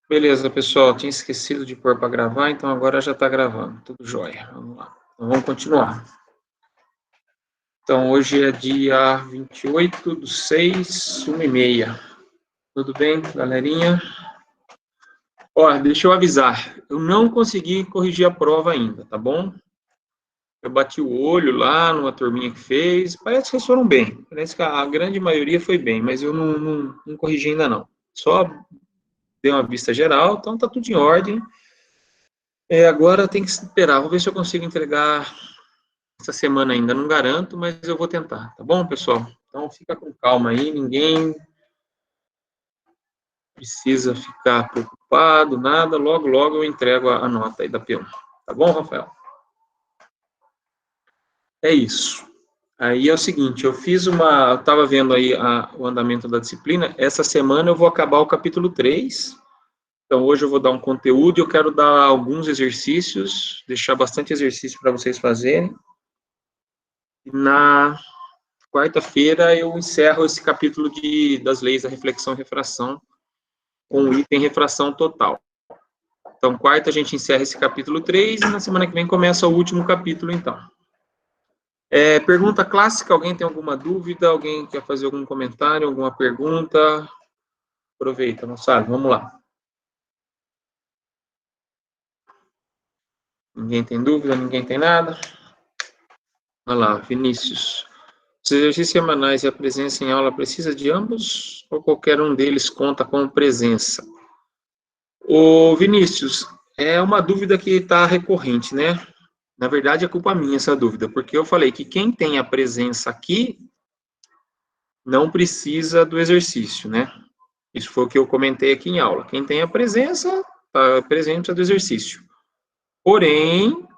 Beleza, pessoal. Tinha esquecido de pôr para gravar, então agora já está gravando. Tudo jóia. Vamos lá. Então vamos continuar. Então hoje é dia 28/6, 1h30. Tudo bem, galerinha? Ó, deixa eu avisar. Eu não consegui corrigir a prova ainda, tá bom? Eu bati o olho lá numa turminha que fez. Parece que eles foram bem. Parece que a grande maioria foi bem, mas eu não corrigi ainda não. Só dei uma vista geral, então tá tudo em ordem. Agora tem que esperar. Vou ver se eu consigo entregar essa semana ainda. Não garanto, mas eu vou tentar. Tá bom, pessoal? Então fica com calma aí. Ninguém precisa ficar preocupado, nada. Logo, logo eu entrego a nota aí da P1. Tá bom, Rafael? É isso. Aí é o seguinte, eu estava vendo aí o andamento da disciplina, essa semana eu vou acabar o capítulo 3, então hoje eu vou dar um conteúdo e eu quero dar alguns exercícios, deixar bastante exercício para vocês fazerem. E na quarta-feira eu encerro esse capítulo das leis da reflexão e refração, com o item refração total. Então, quarta a gente encerra esse capítulo 3 e na semana que vem começa o último capítulo, então. Pergunta clássica, alguém tem alguma dúvida? Alguém quer fazer algum comentário, alguma pergunta? Aproveita, moçada, vamos lá. Ninguém tem dúvida, ninguém tem nada? Olha lá, Vinícius. Os exercícios semanais e a presença em aula precisa de ambos ou qualquer um deles conta como presença? Ô, Vinícius, é uma dúvida que está recorrente, né? Na verdade, é culpa minha essa dúvida, porque eu falei que quem tem a presença aqui não precisa do exercício, né? Isso foi o que eu comentei aqui em aula. Quem tem a presença, está presente do exercício. Porém,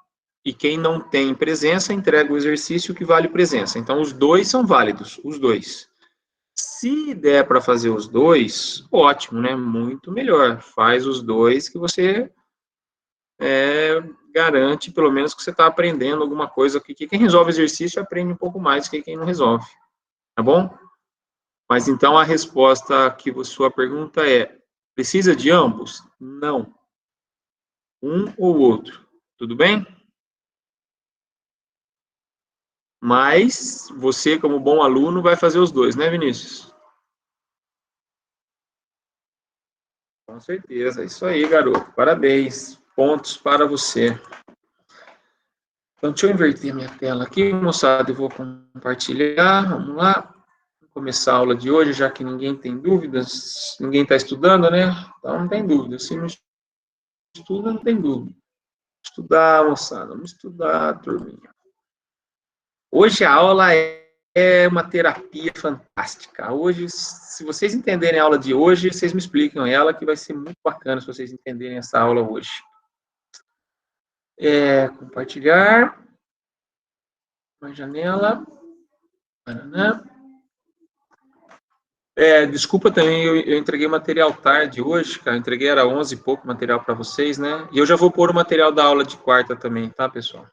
e quem não tem presença, entrega o exercício que vale presença. Então, os dois são válidos, os dois. Se der para fazer os dois, ótimo, né? Muito melhor. Faz os dois que você garante, pelo menos, que você está aprendendo alguma coisa. Que quem resolve exercício aprende um pouco mais que quem não resolve. Tá bom? Mas então a resposta que sua pergunta é: precisa de ambos? Não. Um ou outro. Tudo bem? Mas você, como bom aluno, vai fazer os dois, né, Vinícius? Com certeza. Isso aí, garoto. Parabéns. Pontos para você. Então, deixa eu inverter minha tela aqui, moçada. Eu vou compartilhar. Vamos lá. Vou começar a aula de hoje, já que ninguém tem dúvidas. Ninguém está estudando, né? Então, não tem dúvida. Se não estuda, não tem dúvida. Estudar, moçada. Vamos estudar, turminha. Hoje a aula é uma terapia fantástica. Hoje, se vocês entenderem a aula de hoje, vocês me explicam ela, que vai ser muito bacana se vocês entenderem essa aula hoje. Compartilhar. Uma janela. Desculpa também, eu entreguei material tarde hoje, cara. Eu entreguei, era 11 e pouco material para vocês, né? E eu já vou pôr o material da aula de quarta também, tá, pessoal?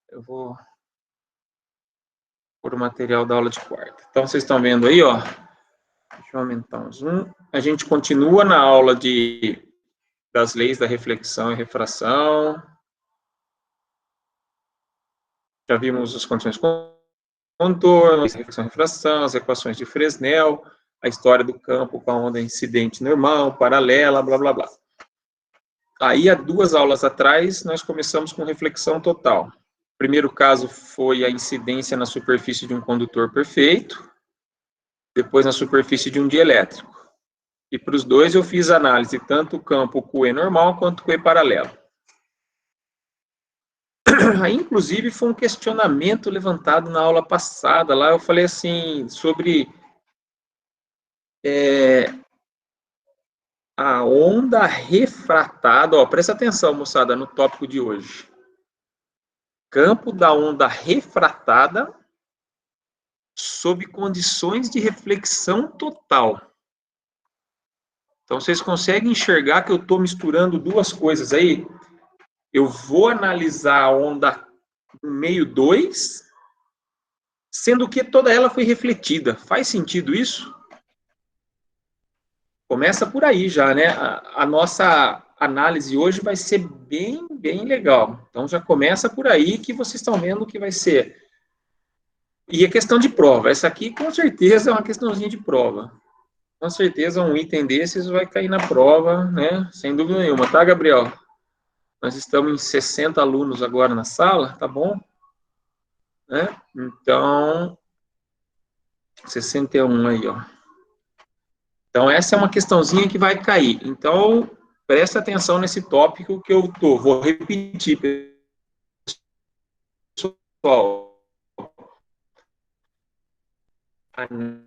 Eu vou pôr o material da aula de quarta. Então, vocês estão vendo aí, ó. Deixa eu aumentar um zoom. A gente continua na aula das leis da reflexão e refração. Já vimos as condições contornos, reflexão e refração, as equações de Fresnel, a história do campo com a onda incidente normal, paralela, blá, blá, blá. Aí, há 2 aulas atrás, nós começamos com reflexão total. O primeiro caso foi a incidência na superfície de um condutor perfeito, depois na superfície de um dielétrico. E para os dois eu fiz análise, tanto o campo QE normal quanto o QE paralelo. Aí, inclusive, foi um questionamento levantado na aula passada, lá eu falei assim, sobre a onda refratada, ó, presta atenção, moçada, no tópico de hoje. Campo da onda refratada sob condições de reflexão total. Então, vocês conseguem enxergar que eu estou misturando duas coisas aí? Eu vou analisar a onda no meio 2, sendo que toda ela foi refletida. Faz sentido isso? Começa por aí já, né? A nossa análise hoje vai ser bem, bem legal. Então, já começa por aí que vocês estão vendo que vai ser. E a questão de prova. Essa aqui, com certeza, é uma questãozinha de prova. Com certeza, um item desses vai cair na prova, né? Sem dúvida nenhuma, tá, Gabriel? Nós estamos em 60 alunos agora na sala, tá bom? Né? Então, 61 aí, ó. Então, essa é uma questãozinha que vai cair. Então, presta atenção nesse tópico que eu tô. Vou repetir, pessoal.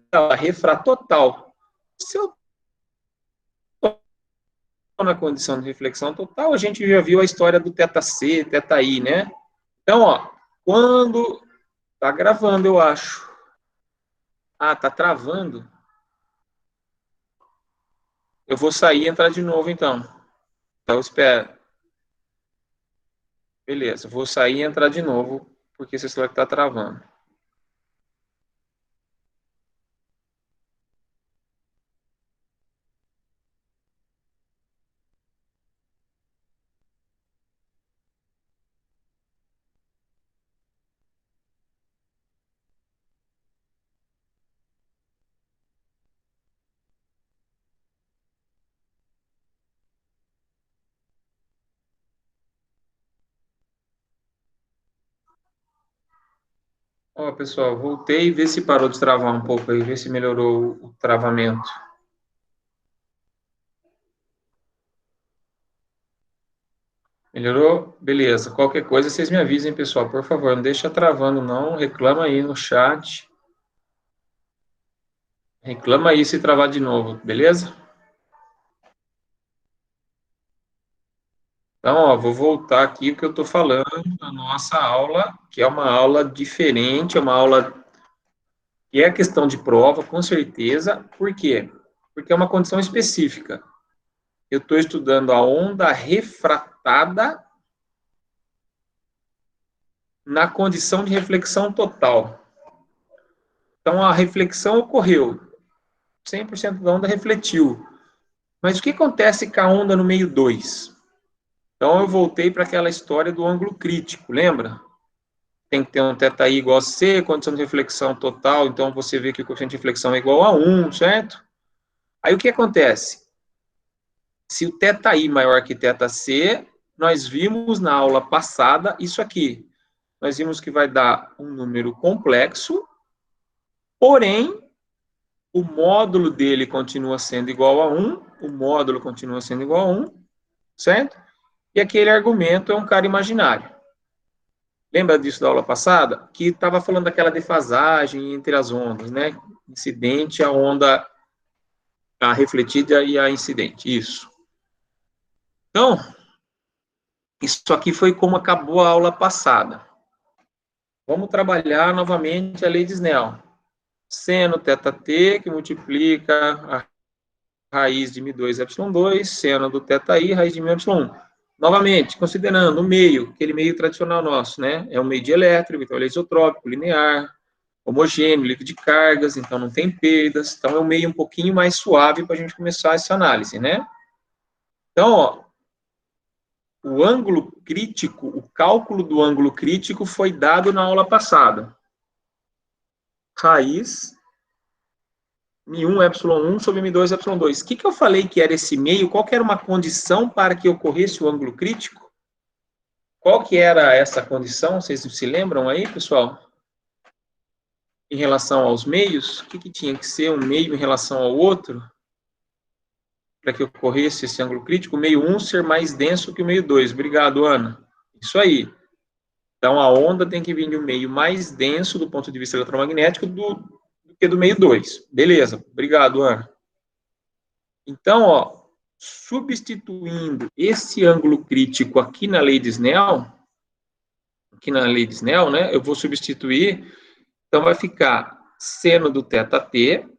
A refratotal. Se eu estou na condição de reflexão total, a gente já viu a história do θc, θi, né? Então, ó, quando... Tá gravando, eu acho. Ah, tá travando. Eu vou sair e entrar de novo, então. Então, espera. Beleza, vou sair e entrar de novo, porque esse celular está travando. Ó, pessoal, voltei, vê se parou de travar um pouco aí, vê se melhorou o travamento. Melhorou? Beleza. Qualquer coisa, vocês me avisem, pessoal, por favor, não deixa travando não, reclama aí no chat. Reclama aí se travar de novo, beleza? Então, ó, vou voltar aqui o que eu estou falando na nossa aula, que é uma aula diferente, é uma aula que é questão de prova, com certeza. Por quê? Porque é uma condição específica. Eu estou estudando a onda refratada na condição de reflexão total. Então, a reflexão ocorreu, 100% da onda refletiu. Mas o que acontece com a onda no meio 2? Então, eu voltei para aquela história do ângulo crítico, lembra? Tem que ter um θi igual a C, condição de reflexão total, então você vê que o coeficiente de reflexão é igual a 1, certo? Aí o que acontece? Se o θi maior que θc, nós vimos na aula passada isso aqui. Nós vimos que vai dar um número complexo, porém, o módulo dele continua sendo igual a 1, o módulo continua sendo igual a 1, certo? E aquele argumento é um cara imaginário. Lembra disso da aula passada? Que estava falando daquela defasagem entre as ondas, né? Incidente, a onda, a refletida e a incidente. Isso. Então, isso aqui foi como acabou a aula passada. Vamos trabalhar novamente a lei de Snell. Seno θt, que multiplica a raiz de μ2 ε2, seno do θi, raiz de μ y1. Novamente, considerando o meio, aquele meio tradicional nosso, né? É um meio dielétrico, então ele é isotrópico, linear, homogêneo, livre de cargas, então não tem perdas. Então é um meio um pouquinho mais suave para a gente começar essa análise, né? Então, ó, o ângulo crítico, o cálculo do ângulo crítico foi dado na aula passada. Raiz μ1 ε1 sobre μ2 ε2. O que eu falei que era esse meio? Qual que era uma condição para que ocorresse o ângulo crítico? Qual que era essa condição? Vocês se lembram aí, pessoal? Em relação aos meios, o que tinha que ser um meio em relação ao outro para que ocorresse esse ângulo crítico? O meio 1 ser mais denso que o meio 2. Obrigado, Ana. Isso aí. Então, a onda tem que vir de um meio mais denso do ponto de vista eletromagnético do que do meio 2. Beleza. Obrigado, Ana. Então, ó, substituindo esse ângulo crítico aqui na lei de Snell, né, eu vou substituir, então vai ficar seno do θt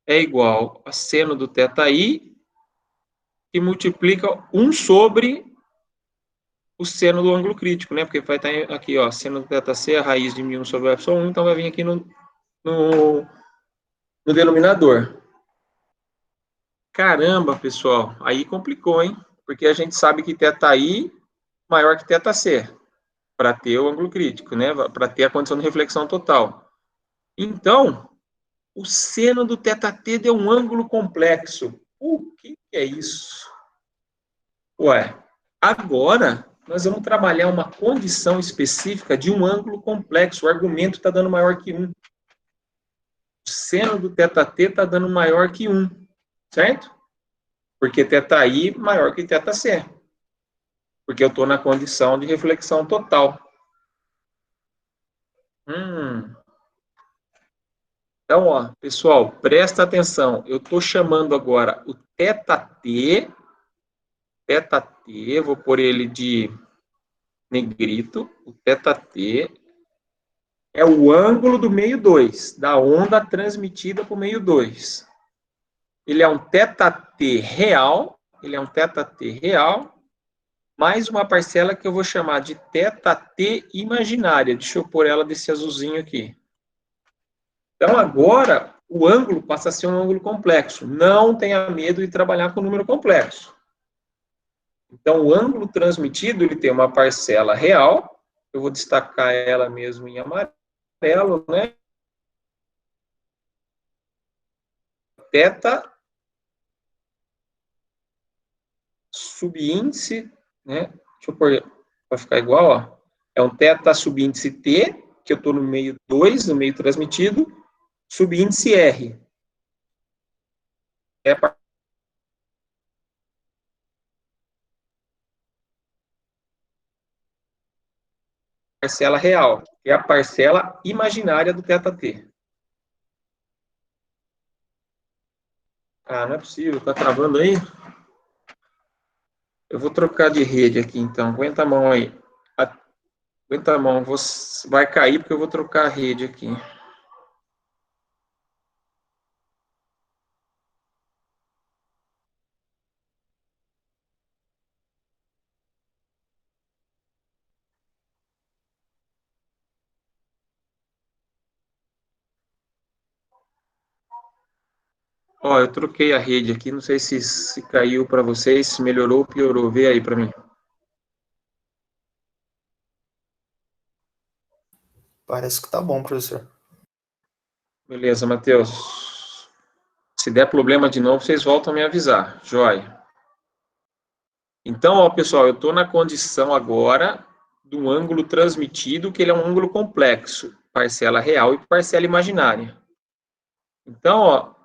é igual a seno do θi, que multiplica 1 sobre o seno do ângulo crítico, né, porque vai estar aqui, ó, seno do θc, a raiz de μ1 sobre ε1, então vai vir aqui no denominador. Caramba, pessoal, aí complicou, hein? Porque a gente sabe que θi maior que θc, para ter o ângulo crítico, né? Para ter a condição de reflexão total. Então, o seno do θt deu um ângulo complexo. O que é isso? Ué, agora nós vamos trabalhar uma condição específica de um ângulo complexo. O argumento está dando maior que 1. O seno do θt está dando maior que 1, certo? Porque θi maior que θc. Porque eu estou na condição de reflexão total. Então, ó, pessoal, presta atenção. Eu estou chamando agora o θt, vou pôr ele de negrito. O θt é o ângulo do meio 2, da onda transmitida para o meio 2. Ele é um θt real, mais uma parcela que eu vou chamar de θt imaginária. Deixa eu pôr ela desse azulzinho aqui. Então, agora, o ângulo passa a ser um ângulo complexo. Não tenha medo de trabalhar com número complexo. Então, o ângulo transmitido, ele tem uma parcela real. Eu vou destacar ela mesmo em amarelo, né? Θ subíndice, né? Deixa eu pôr para ficar igual, ó. É um θ subíndice T, que eu estou no meio 2, no meio transmitido, subíndice R. É a parcela real, é a parcela imaginária do θt. Ah, não é possível, tá travando aí? Eu vou trocar de rede aqui, então. Aguenta a mão aí. Aguenta a mão, vai cair porque eu vou trocar a rede aqui. Ó, eu troquei a rede aqui, não sei se caiu para vocês, se melhorou ou piorou. Vê aí para mim. Parece que tá bom, professor. Beleza, Matheus. Se der problema de novo, vocês voltam a me avisar. Joia. Então, ó, pessoal, eu estou na condição agora do ângulo transmitido, que ele é um ângulo complexo, parcela real e parcela imaginária. Então, ó,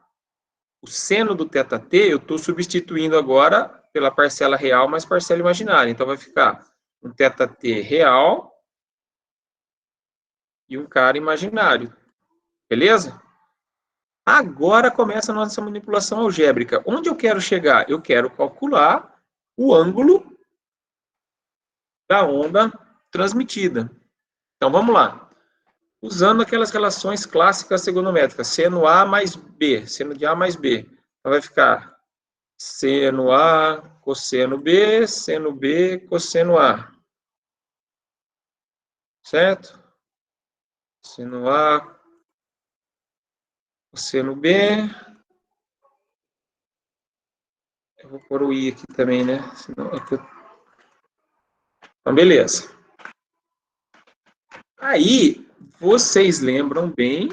o seno do θt eu estou substituindo agora pela parcela real mais parcela imaginária. Então, vai ficar um θt real e um cara imaginário. Beleza? Agora começa a nossa manipulação algébrica. Onde eu quero chegar? Eu quero calcular o ângulo da onda transmitida. Então, vamos lá. Usando aquelas relações clássicas trigonométricas, seno A mais B, seno de A mais B. Então, vai ficar seno A, cosseno B, seno B, cosseno A. Certo? Seno A, cosseno B. Eu vou pôr o I aqui também, né? Senão é que eu... Então, beleza. Aí, vocês lembram bem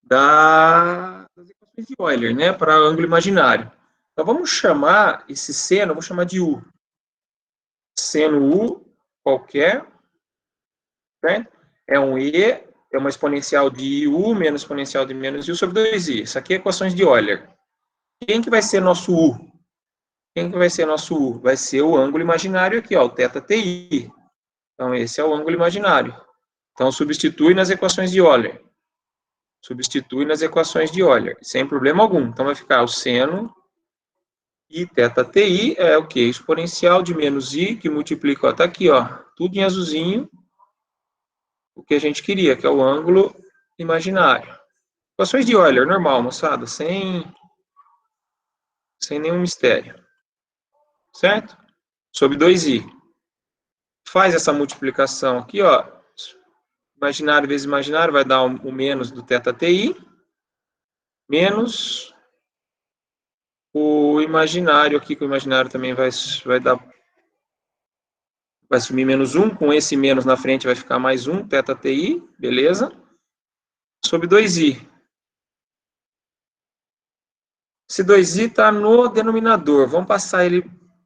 das equações de Euler, né? Para ângulo imaginário. Então, vamos chamar esse seno, vou chamar de U. Seno U qualquer, certo? É um E, é uma exponencial de U menos exponencial de menos U sobre 2I. Isso aqui é equações de Euler. Quem que vai ser nosso U? Quem que vai ser nosso U? Vai ser o ângulo imaginário aqui, ó, o θTI. Então, esse é o ângulo imaginário. Então, substitui nas equações de Euler. Substitui nas equações de Euler, sem problema algum. Então, vai ficar o seno I θTI é o quê? Exponencial de menos I, que multiplica, ó, tá aqui, ó, tudo em azulzinho, o que a gente queria, que é o ângulo imaginário. Equações de Euler, normal, moçada, sem nenhum mistério. Certo? Sobre 2i. Faz essa multiplicação aqui, ó. Imaginário vezes imaginário vai dar o menos do θTI, menos o imaginário aqui, que o imaginário também vai sumir menos 1, com esse menos na frente vai ficar mais 1, θTi, beleza? Sobre 2i. Esse 2i está no denominador, vamos passar ele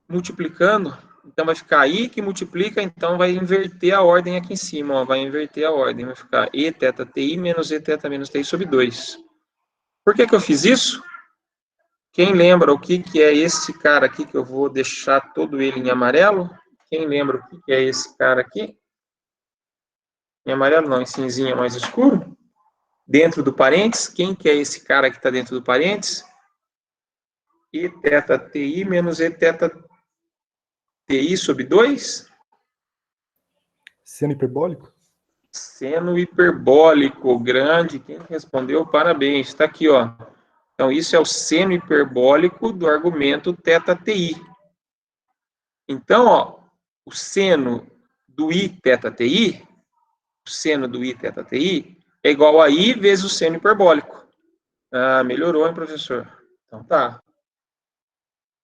multiplicando, então vai ficar i que multiplica, então vai inverter a ordem aqui em cima, ó, vai inverter a ordem, vai ficar e θTi menos e θ menos ti sobre 2. Por que eu fiz isso? Quem lembra o que é esse cara aqui, que eu vou deixar todo ele em amarelo? Quem lembra o que é esse cara aqui? Em amarelo não, em cinzinha mais escuro. Dentro do parênteses, quem que é esse cara que está dentro do parênteses? E θTi menos e θTi sobre 2? Seno hiperbólico? Seno hiperbólico, grande. Quem respondeu? Parabéns. Está aqui, ó. Então, isso é o seno hiperbólico do argumento θTi. Então, ó, o seno do i θTi, o seno do i θTi, é igual a i vezes o seno hiperbólico. Ah, melhorou, hein, professor? Então, tá.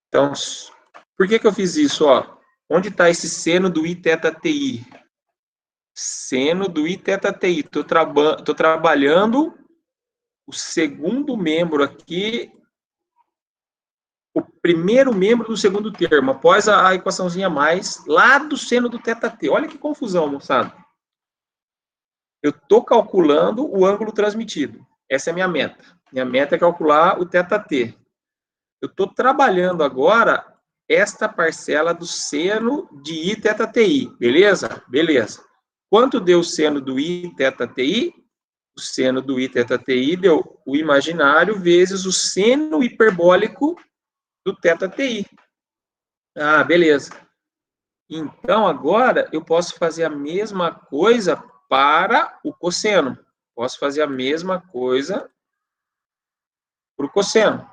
Então, por que eu fiz isso, ó? Onde está esse seno do i θTi? Seno do i θTi. Estou trabalhando o segundo membro aqui, o primeiro membro do segundo termo, após a equaçãozinha mais, lá do seno do θt. Olha que confusão, moçada. Eu estou calculando o ângulo transmitido. Essa é a minha meta. Minha meta é calcular o θt. Eu estou trabalhando agora esta parcela do seno de i θti, beleza? Beleza. Quanto deu o seno do i θti? O seno do i θti deu o imaginário vezes o seno hiperbólico do θti. Ah, beleza. Então, agora, eu posso fazer a mesma coisa para o cosseno. Posso fazer a mesma coisa para o cosseno.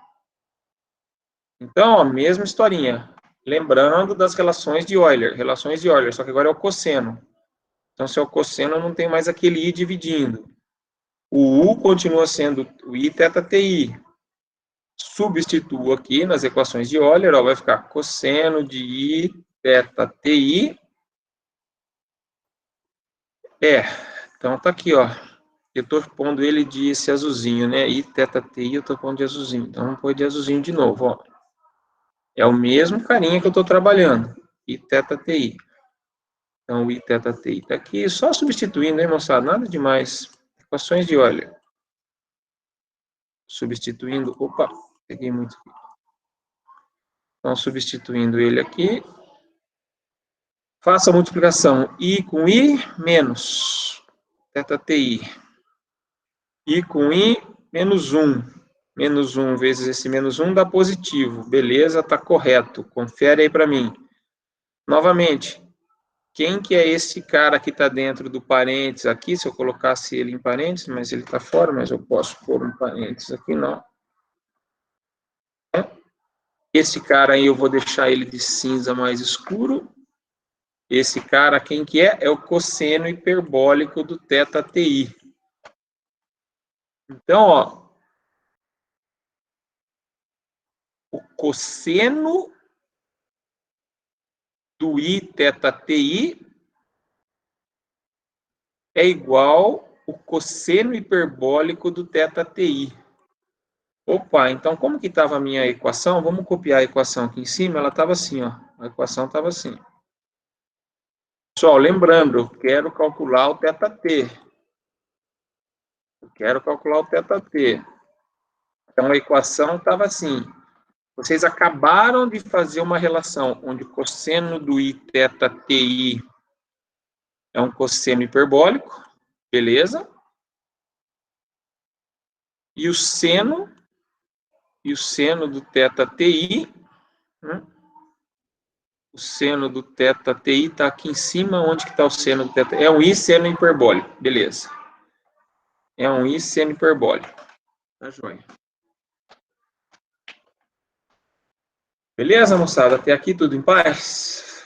Então, a mesma historinha. Lembrando das relações de Euler. Relações de Euler, só que agora é o cosseno. Então, se é o cosseno, não tem mais aquele i dividindo. O u continua sendo o i θti. Substituo aqui nas equações de Euler, ó, vai ficar cosseno de i θti. Então tá aqui, ó. Eu tô pondo ele de esse azulzinho, né? I θti, eu tô pondo de azulzinho. Então vamos pôr de azulzinho de novo, ó. É o mesmo carinha que eu tô trabalhando. I θti. Então o I θti tá aqui, só substituindo, hein, moçada? Nada demais. Equações de Euler. Substituindo, opa, peguei muito aqui. Então substituindo ele aqui. Faça a multiplicação I com I menos θti. I com I menos 1. Menos 1 vezes esse menos 1 dá positivo. Beleza, tá correto. Confere aí para mim. Novamente, quem que é esse cara que está dentro do parênteses aqui? Se eu colocasse ele em parênteses, mas ele está fora, mas eu posso pôr um parênteses aqui, não. Esse cara aí eu vou deixar ele de cinza mais escuro. Esse cara, quem que é? É o cosseno hiperbólico do θti. Então, ó, o cosseno do i θti é igual o cosseno hiperbólico do θti. Opa, então como que estava a minha equação? Vamos copiar a equação aqui em cima. Ela estava assim, ó. A equação estava assim. Pessoal, lembrando, eu quero calcular o θt. Eu quero calcular o θt. Então a equação estava assim. Vocês acabaram de fazer uma relação onde o cosseno do i θti é um cosseno hiperbólico, beleza? E o seno do θti, né? O seno do θti está aqui em cima. Onde que está o seno do θti? É um i seno hiperbólico, beleza. É um i seno hiperbólico. Tá joia. Beleza, moçada? Até aqui tudo em paz?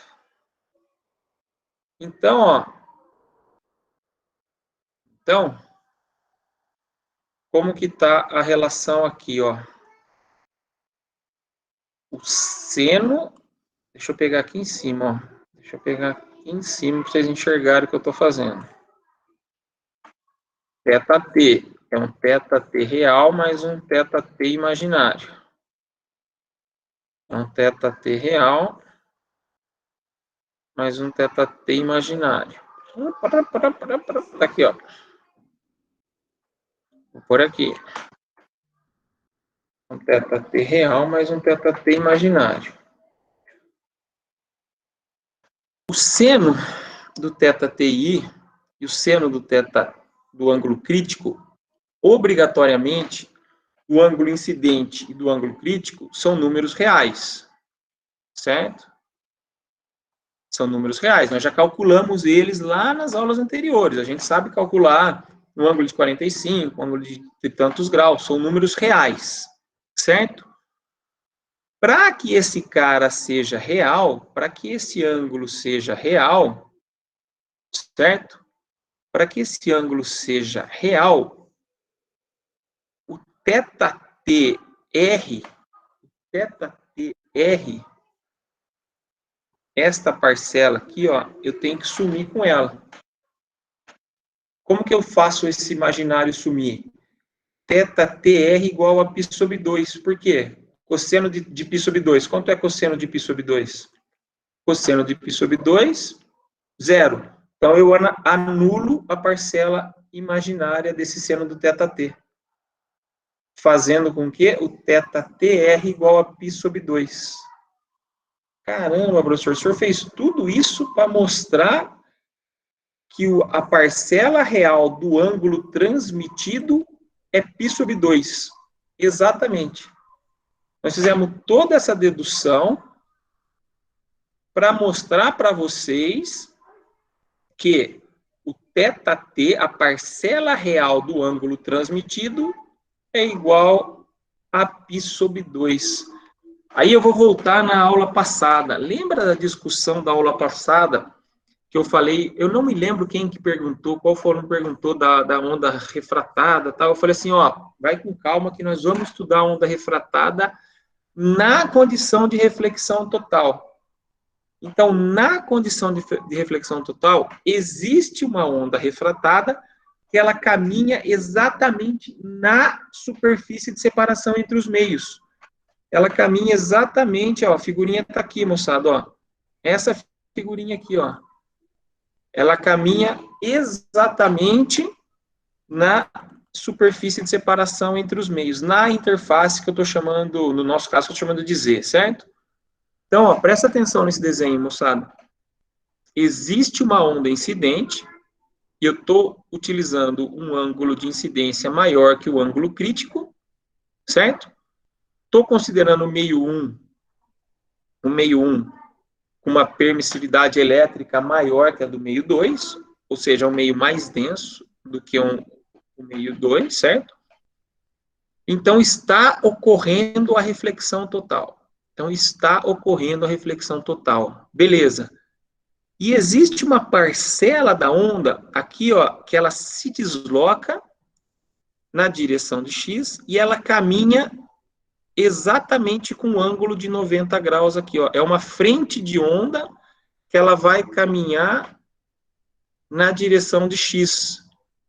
Então, ó. Então, como que está a relação aqui, ó? o seno, deixa eu pegar aqui em cima, ó. Deixa eu pegar aqui em cima para vocês enxergarem o que eu estou fazendo. Θt é um θt real mais um θt imaginário. É um θt real mais um θt imaginário. Tá aqui, ó. Vou pôr aqui. Um θt real mais um θt imaginário. O seno do θTI e o seno do θ do ângulo crítico, obrigatoriamente, o ângulo incidente e do ângulo crítico são números reais, certo? São números reais. Nós já calculamos eles lá nas aulas anteriores. A gente sabe calcular um ângulo de 45, um ângulo de tantos graus. São números reais, certo? Para que esse cara seja real, para que esse ângulo seja real, certo? Para que esse ângulo seja real, o θTr, esta parcela aqui, ó, eu tenho que sumir com ela. Como que eu faço esse imaginário sumir? θTr igual a π sobre 2. Por quê? Cosseno de π sobre 2. Quanto é cosseno de π sobre 2? Cosseno de π sobre 2, 0. Então, eu anulo a parcela imaginária desse seno do θt. Fazendo com que o θTr igual a π sobre 2. Caramba, professor, o senhor fez tudo isso para mostrar que a parcela real do ângulo transmitido é π sobre 2. Exatamente. Nós fizemos toda essa dedução para mostrar para vocês que o θt, a parcela real do ângulo transmitido, é igual a π sobre 2. Aí eu vou voltar na aula passada. Lembra da discussão da aula passada que eu falei? Eu não me lembro quem que perguntou, qual foi que perguntou da onda refratada, tal. Eu falei assim, ó, vai com calma que nós vamos estudar a onda refratada na condição de reflexão total. Então, na condição de reflexão total, existe uma onda refratada que ela caminha exatamente na superfície de separação entre os meios. Ela caminha exatamente, ó, a figurinha está aqui, moçada, ó. Essa figurinha aqui, ó. Ela caminha exatamente na superfície de separação entre os meios, na interface que eu estou chamando, no nosso caso, eu estou chamando de Z, certo? Então, ó, presta atenção nesse desenho, moçada. Existe uma onda incidente, e eu estou utilizando um ângulo de incidência maior que o ângulo crítico, certo? Estou considerando o meio 1 com uma permissividade elétrica maior que a do meio 2, ou seja, um meio mais denso do que o meio 2, certo? Então, está ocorrendo a reflexão total. Então, está ocorrendo a reflexão total. Beleza. E existe uma parcela da onda, aqui, ó, que ela se desloca na direção de x e ela caminha exatamente com um ângulo de 90 graus aqui, ó. É uma frente de onda que ela vai caminhar na direção de x,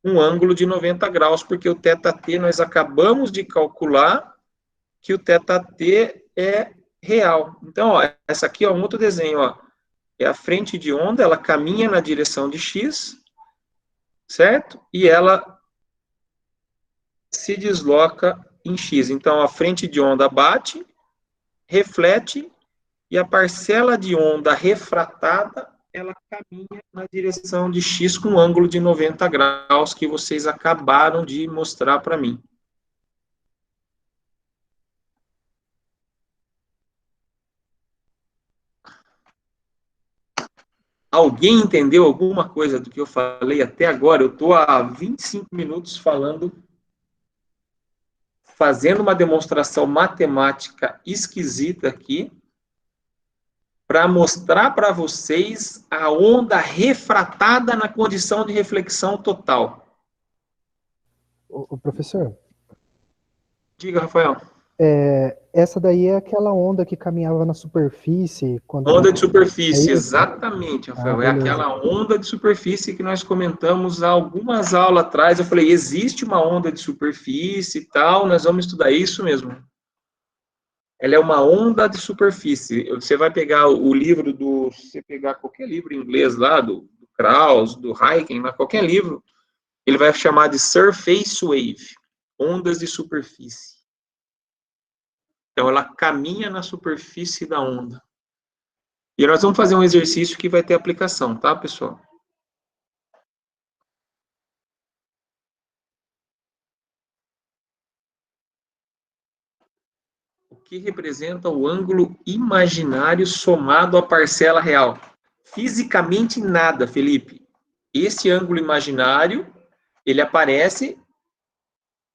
um ângulo de 90 graus, porque o θt nós acabamos de calcular que o θt é real. Então, ó, essa aqui é um outro desenho, ó. É a frente de onda, ela caminha na direção de x, certo? E ela se desloca em x. Então, a frente de onda bate, reflete, e a parcela de onda refratada, ela caminha na direção de x com um ângulo de 90 graus, que vocês acabaram de mostrar para mim. Alguém entendeu alguma coisa do que eu falei até agora? Eu estou há 25 minutos falando, fazendo uma demonstração matemática esquisita aqui, para mostrar para vocês a onda refratada na condição de reflexão total. O professor, Diga, Rafael. Essa daí é aquela onda que caminhava na superfície. Onda de É superfície, isso? exatamente, Ah, Rafael. É beleza. aquela onda de superfície que nós comentamos há algumas aulas atrás. Eu falei, existe uma onda de superfície e tal, nós vamos estudar isso mesmo. Ela é uma onda de superfície. Você vai pegar o livro do... Se você pegar qualquer livro em inglês lá, do Krauss, do Heiken, qualquer livro, ele vai chamar de surface wave, ondas de superfície. Então, ela caminha na superfície da onda. E nós vamos fazer um exercício que vai ter aplicação, tá, pessoal? O que representa o ângulo imaginário somado à parcela real? Fisicamente nada, Felipe. Esse ângulo imaginário, ele aparece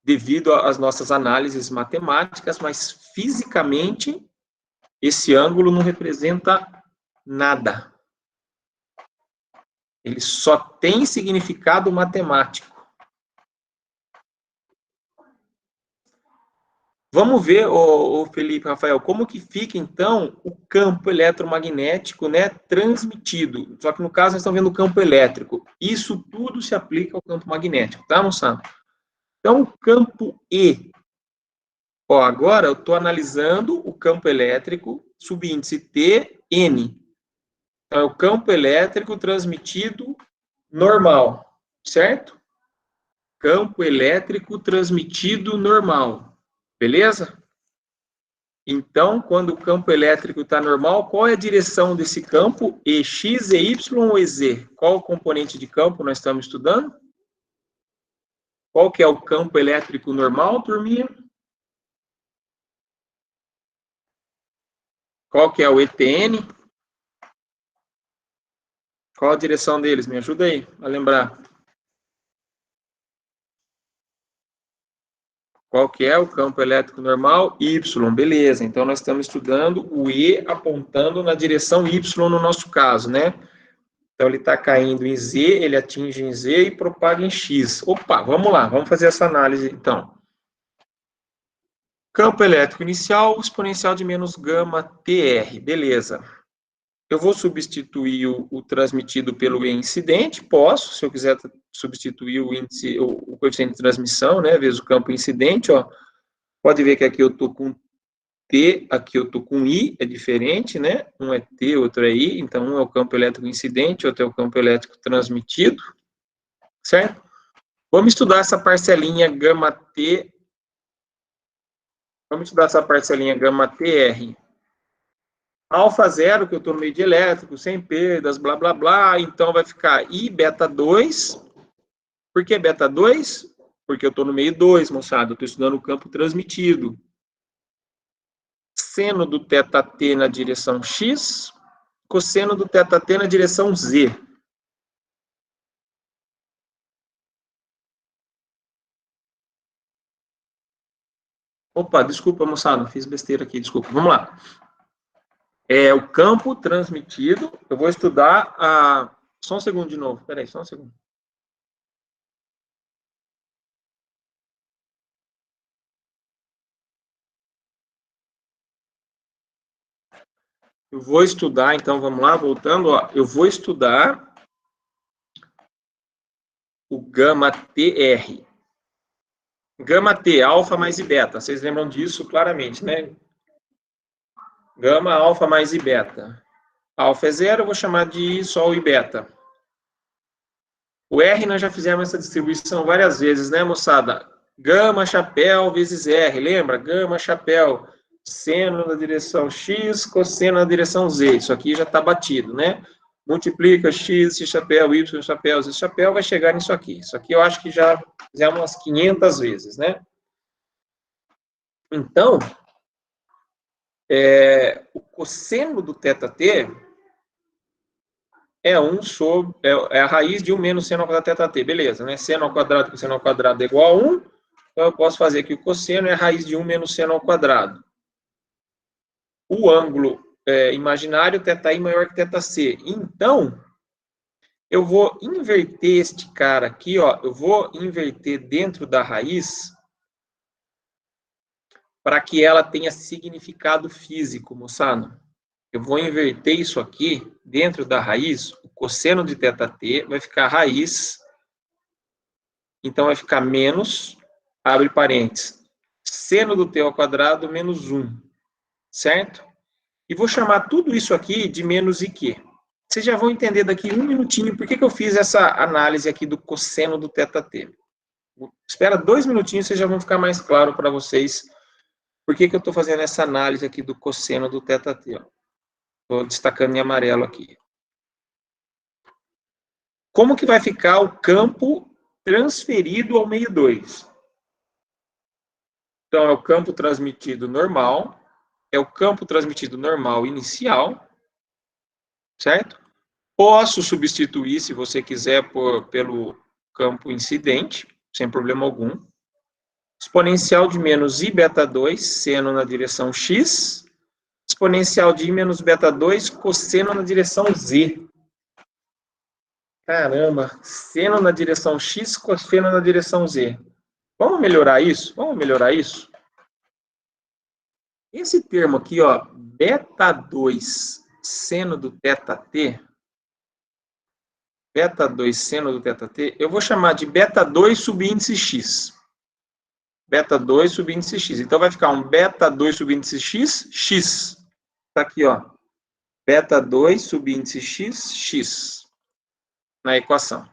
devido às nossas análises matemáticas, mas fisicamente esse ângulo não representa nada. Ele só tem significado matemático. Vamos ver, Felipe, Rafael, como que fica, então, o campo eletromagnético, né, transmitido. Só que, no caso, nós estamos vendo o campo elétrico. Isso tudo se aplica ao campo magnético, tá, moçada? Então, o campo E. Ó, agora eu estou analisando o campo elétrico, subíndice Tn. Então, é o campo elétrico transmitido normal, certo? Campo elétrico transmitido normal, beleza? Então, quando o campo elétrico está normal, qual é a direção desse campo? EX, EY ou EZ? Qual o componente de campo nós estamos estudando? Qual que é o campo elétrico normal, turminha? Qual que é o ETN? Qual a direção deles? Me ajuda aí a lembrar. Qual que é o campo elétrico normal? Y, beleza. Então, nós estamos estudando o E apontando na direção Y no nosso caso, né? Então, ele está caindo em Z, ele atinge em Z e propaga em X. Opa, vamos lá, vamos fazer essa análise, então. Campo elétrico inicial, exponencial de menos gama TR, beleza. Eu vou substituir o transmitido pelo E incidente, posso, se eu quiser substituir o índice, o coeficiente de transmissão, né, vezes o campo incidente, ó. Pode ver que aqui eu estou com T, aqui eu estou com I, é diferente, né? Um é T, outro é I, então um é o campo elétrico incidente, outro é o campo elétrico transmitido, certo? Vamos estudar essa parcelinha gama T, vamos estudar essa parcelinha gama TR. Alfa zero, que eu estou no meio de elétrico, sem perdas, blá, blá, blá, então vai ficar I beta 2. Por que beta 2? Porque eu estou no meio 2, moçada, eu estou estudando o campo transmitido. Seno do θt na direção X, cosseno do θt na direção Z. Opa, desculpa, moçada, fiz besteira aqui, desculpa. Vamos lá. É o campo transmitido. Eu vou estudar a... Só um segundo de novo, peraí, só um segundo. Eu vou estudar, então, vamos lá, voltando, ó. Eu vou estudar o gama TR. Gama T, alfa mais e beta. Vocês lembram disso claramente, né? Gama, alfa mais e beta. Alfa é zero, eu vou chamar de Sol e beta. O R nós já fizemos essa distribuição várias vezes, né, moçada? Gama, chapéu vezes R, lembra? Gama, chapéu, seno na direção X, cosseno na direção Z. Isso aqui já está batido, né? Multiplica X, chapéu, Y, chapéu, Z, chapéu, vai chegar nisso aqui. Isso aqui eu acho que já fizemos umas 500 vezes, né? Então, o cosseno do θt é a raiz de 1 menos seno ao quadrado θt, beleza, né? Seno ao quadrado com seno ao quadrado é igual a 1, então eu posso fazer que o cosseno é a raiz de 1 menos seno ao quadrado. O ângulo imaginário, θi maior que θc. Então, eu vou inverter este cara aqui, ó, eu vou inverter dentro da raiz para que ela tenha significado físico, moçada. Eu vou inverter isso aqui, dentro da raiz, o cosseno de θt vai ficar raiz, então vai ficar menos, abre parênteses, seno do t ao quadrado menos 1, certo? E vou chamar tudo isso aqui de menos iq. Vocês já vão entender daqui um minutinho por que eu fiz essa análise aqui do cosseno do θt. Espera 2 minutinhos, vocês já vão ficar mais claro para vocês por que eu estou fazendo essa análise aqui do cosseno do θt. Estou destacando em amarelo aqui. Como que vai ficar o campo transferido ao meio 2? Então, é o campo transmitido normal, é o campo transmitido normal inicial, certo? Posso substituir, se você quiser, pelo campo incidente, sem problema algum. Exponencial de menos I beta 2, seno na direção x. Exponencial de I menos beta 2, cosseno na direção z. Caramba, seno na direção x, cosseno na direção z. Vamos melhorar isso? Vamos melhorar isso? Esse termo aqui, ó, beta 2 seno do θt, beta 2 seno do θt, eu vou chamar de beta 2 subíndice x. Beta 2 subíndice x. Então, vai ficar um beta 2 subíndice x, x. Tá aqui, ó. Beta 2 subíndice x, x. Na equação.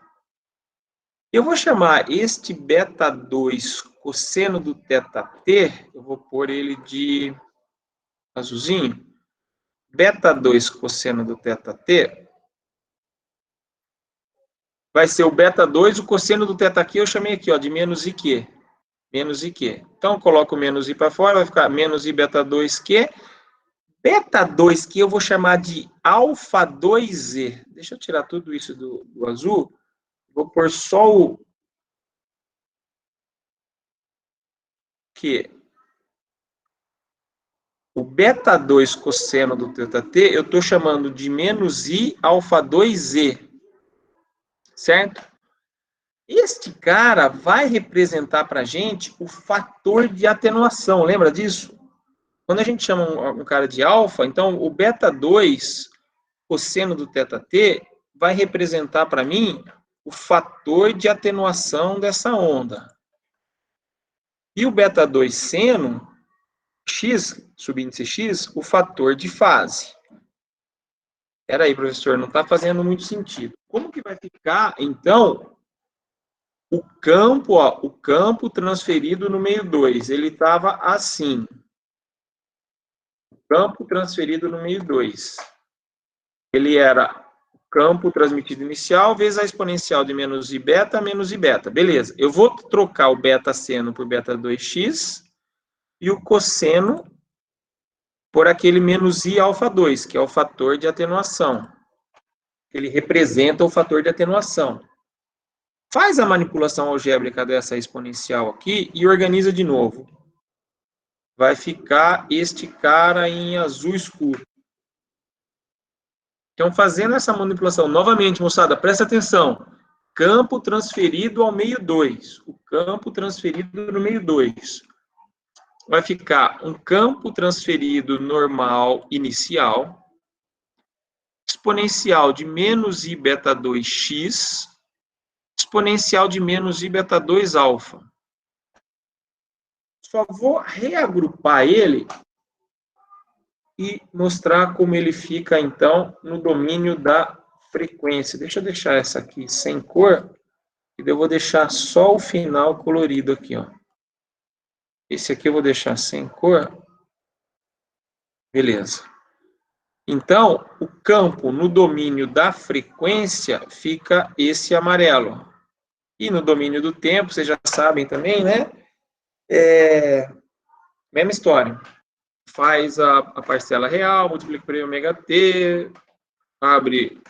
Eu vou chamar este beta 2 cosseno do θt, eu vou pôr ele de azulzinho. Beta 2 cosseno do θt vai ser o beta 2, o cosseno do θ aqui eu chamei aqui, ó, de menos iq. Menos iq. Então, eu coloco o menos i para fora, vai ficar menos i beta 2q. Beta 2q eu vou chamar de alfa 2z. Deixa eu tirar tudo isso do azul. Vou pôr só o Q. O beta 2 cosseno do θt, eu estou chamando de menos i alfa 2z. Certo? Este cara vai representar para a gente o fator de atenuação. Lembra disso? Quando a gente chama um cara de alfa, então o beta 2 cosseno do θt vai representar para mim o fator de atenuação dessa onda. E o beta 2 seno, x, subíndice x, o fator de fase. Espera aí, professor, não está fazendo muito sentido. Como que vai ficar, então, o campo transferido no meio 2? Ele estava assim. O campo transferido no meio 2. Ele era o campo transmitido inicial vezes a exponencial de menos i beta menos i beta. Beleza. Eu vou trocar o beta seno por beta 2x e o cosseno por aquele menos i alfa 2, que é o fator de atenuação. Ele representa o fator de atenuação. Faz a manipulação algébrica dessa exponencial aqui e organiza de novo. Vai ficar este cara em azul escuro. Então, fazendo essa manipulação, novamente, moçada, presta atenção. Campo transferido ao meio 2. O campo transferido no meio 2. Vai ficar um campo transferido normal inicial, exponencial de menos i beta 2x, exponencial de menos i beta 2 alfa. Só vou reagrupar ele e mostrar como ele fica, então, no domínio da frequência. Deixa eu deixar essa aqui sem cor, e eu vou deixar só o final colorido aqui, ó. Esse aqui eu vou deixar sem cor. Beleza. Então, o campo no domínio da frequência fica esse amarelo. E no domínio do tempo, vocês já sabem também, né? Mesma história. Faz a parcela real, multiplica por ômega t, abre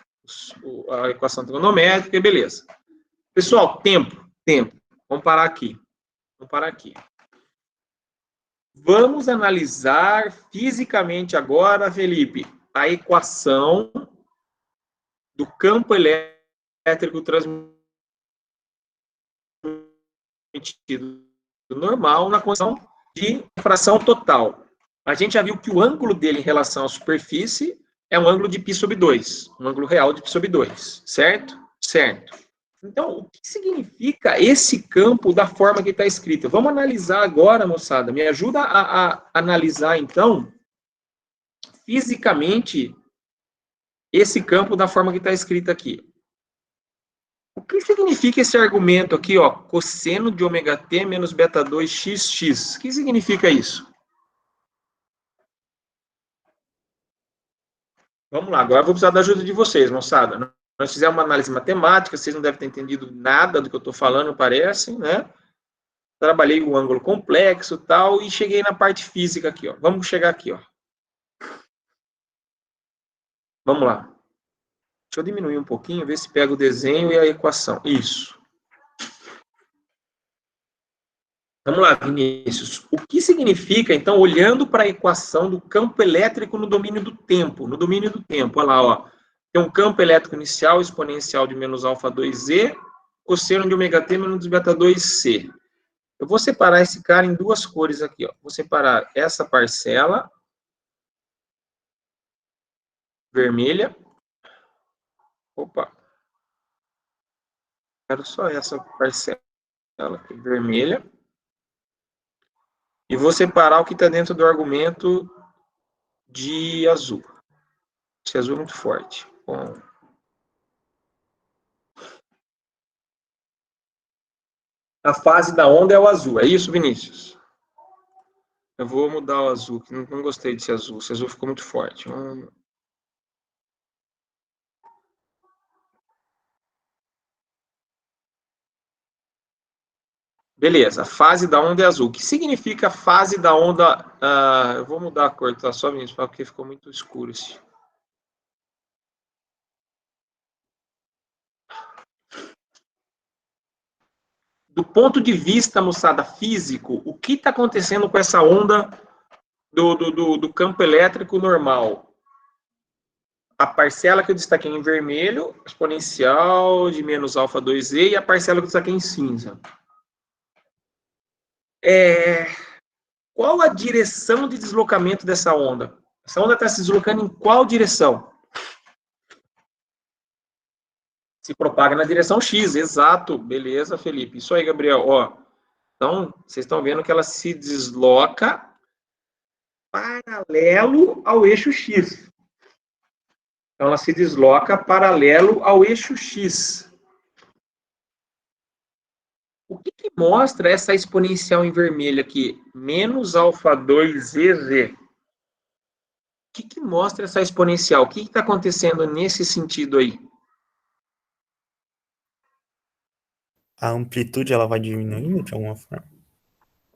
a equação trigonométrica, beleza. Pessoal, tempo. Vamos parar aqui. Vamos analisar fisicamente agora, Felipe, a equação do campo elétrico transmitido normal na condição de difração total. A gente já viu que o ângulo dele em relação à superfície é um ângulo de π sobre 2, um ângulo real de π sobre 2, certo? Certo. Então, o que significa esse campo da forma que está escrita? Vamos analisar agora, moçada. Me ajuda a analisar, então, fisicamente, esse campo da forma que está escrito aqui. O que significa esse argumento aqui, ó? Cosseno de ômega t menos beta 2 xx. O que significa isso? Vamos lá, agora eu vou precisar da ajuda de vocês, moçada. Nós fizemos uma análise matemática, vocês não devem ter entendido nada do que eu estou falando, parece, né? Trabalhei o ângulo complexo e tal, e cheguei na parte física aqui, ó. Vamos chegar aqui, ó. Vamos lá. Deixa eu diminuir um pouquinho, ver se pega o desenho e a equação. Isso. Vamos lá, Vinícius. O que significa, então, olhando para a equação do campo elétrico no domínio do tempo? No domínio do tempo, olha lá, ó. Tem um campo elétrico inicial exponencial de menos alfa 2e, cosseno de ômega t menos beta 2c. Eu vou separar esse cara em duas cores aqui, ó. Vou separar essa parcela vermelha. Opa. Quero só essa parcela aqui, vermelha. E vou separar o que está dentro do argumento de azul. Esse azul é muito forte. Bom. A fase da onda é o azul. É isso, Vinícius? Eu vou mudar o azul, que não gostei desse azul. Esse azul ficou muito forte. Beleza, a fase da onda é azul. O que significa a fase da onda? Eu vou mudar a cor, tá? Só, Vinícius, porque ficou muito escuro esse. Do ponto de vista, moçada, físico, o que está acontecendo com essa onda do campo elétrico normal? A parcela que eu destaquei em vermelho, exponencial de menos alfa 2e, e a parcela que eu destaquei em cinza. Qual a direção de deslocamento dessa onda? Essa onda está se deslocando em qual direção? Se propaga na direção X, exato. Beleza, Felipe. Isso aí, Gabriel. Ó, então, vocês estão vendo que ela se desloca paralelo ao eixo X. Então, ela se desloca paralelo ao eixo X. O que mostra essa exponencial em vermelho aqui? Menos alfa 2EZ. O que mostra essa exponencial? O que está acontecendo nesse sentido aí? A amplitude ela vai diminuindo de alguma forma?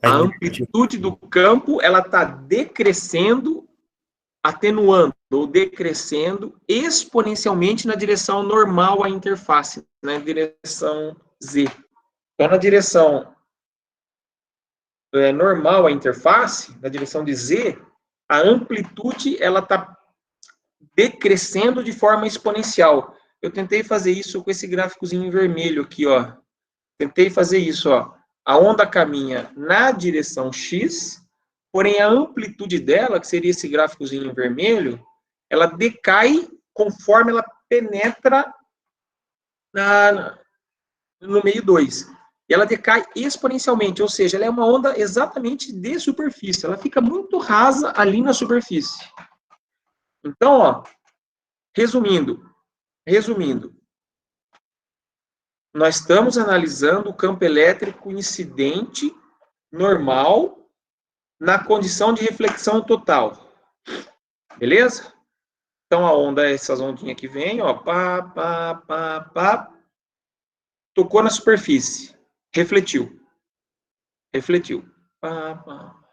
A amplitude do campo ela está decrescendo, atenuando ou decrescendo exponencialmente na direção normal à interface, na direção Z. Então, na direção normal à interface, na direção de Z, a amplitude ela está decrescendo de forma exponencial. Eu tentei fazer isso com esse gráficozinho em vermelho aqui, ó. Tentei fazer isso, ó. A onda caminha na direção X, porém a amplitude dela, que seria esse gráficozinho em vermelho, ela decai conforme ela penetra no meio 2. E ela decai exponencialmente, ou seja, ela é uma onda exatamente de superfície. Ela fica muito rasa ali na superfície. Então, ó, resumindo, nós estamos analisando o campo elétrico incidente normal na condição de reflexão total. Beleza? Então, a onda é essas ondinhas que vem, ó, pá, pá, pá, pá, tocou na superfície, refletiu. Pá, pá.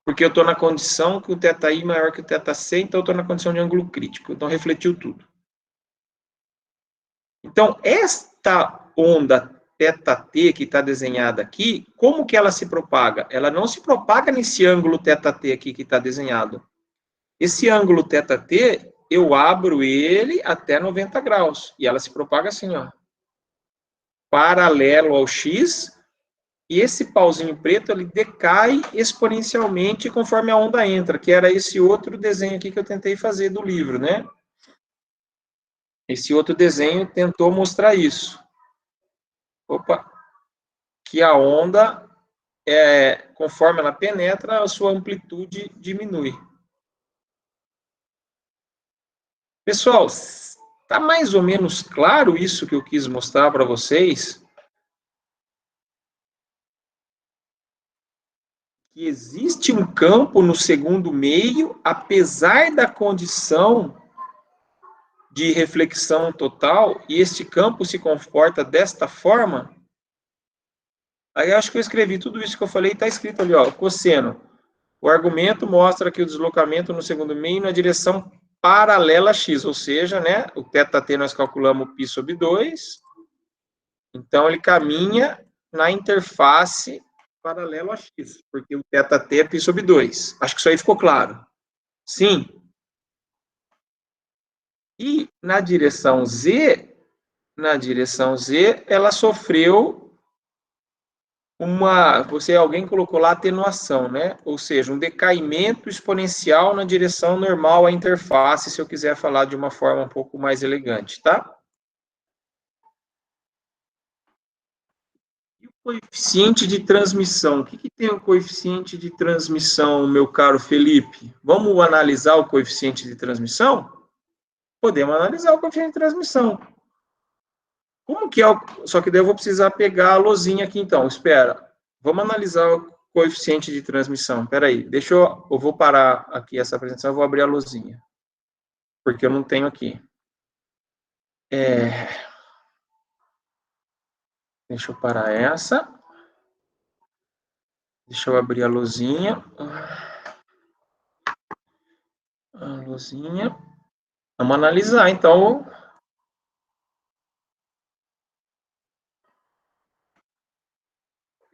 Porque eu estou na condição que o θi maior que o θc, então eu estou na condição de ângulo crítico. Então, refletiu tudo. Então, esta onda θt que está desenhada aqui, como que ela se propaga? Ela não se propaga nesse ângulo θt aqui que está desenhado. Esse ângulo θt, eu abro ele até 90 graus. E ela se propaga assim, ó. Paralelo ao x esse pauzinho preto, ele decai exponencialmente conforme a onda entra, que era esse outro desenho aqui que eu tentei fazer do livro, né? Esse outro desenho tentou mostrar isso. Opa! Que a onda, conforme ela penetra, a sua amplitude diminui. Pessoal, está mais ou menos claro isso que eu quis mostrar para vocês? Que existe um campo no segundo meio, apesar da condição de reflexão total, e este campo se comporta desta forma? Aí eu acho que eu escrevi tudo isso que eu falei, está escrito ali, ó, cosseno. O argumento mostra que o deslocamento no segundo meio na direção paralela a x, ou seja, né, o θt nós calculamos π sobre 2, então ele caminha na interface paralelo a x, porque o θt é π sobre 2. Acho que isso aí ficou claro. Sim. E na direção z, ela sofreu alguém colocou lá atenuação, né? Ou seja, um decaimento exponencial na direção normal à interface, se eu quiser falar de uma forma um pouco mais elegante, tá? E o coeficiente de transmissão? O que tem o coeficiente de transmissão, meu caro Felipe? Vamos analisar o coeficiente de transmissão? Podemos analisar o coeficiente de transmissão. Como que é o... Só que daí eu vou precisar pegar a lozinha aqui, então. Espera. Vamos analisar o coeficiente de transmissão. Espera aí. Eu vou parar aqui essa apresentação, eu vou abrir a lozinha. Porque eu não tenho aqui. Deixa eu parar essa. Deixa eu abrir a lozinha. A lozinha. Vamos analisar, então.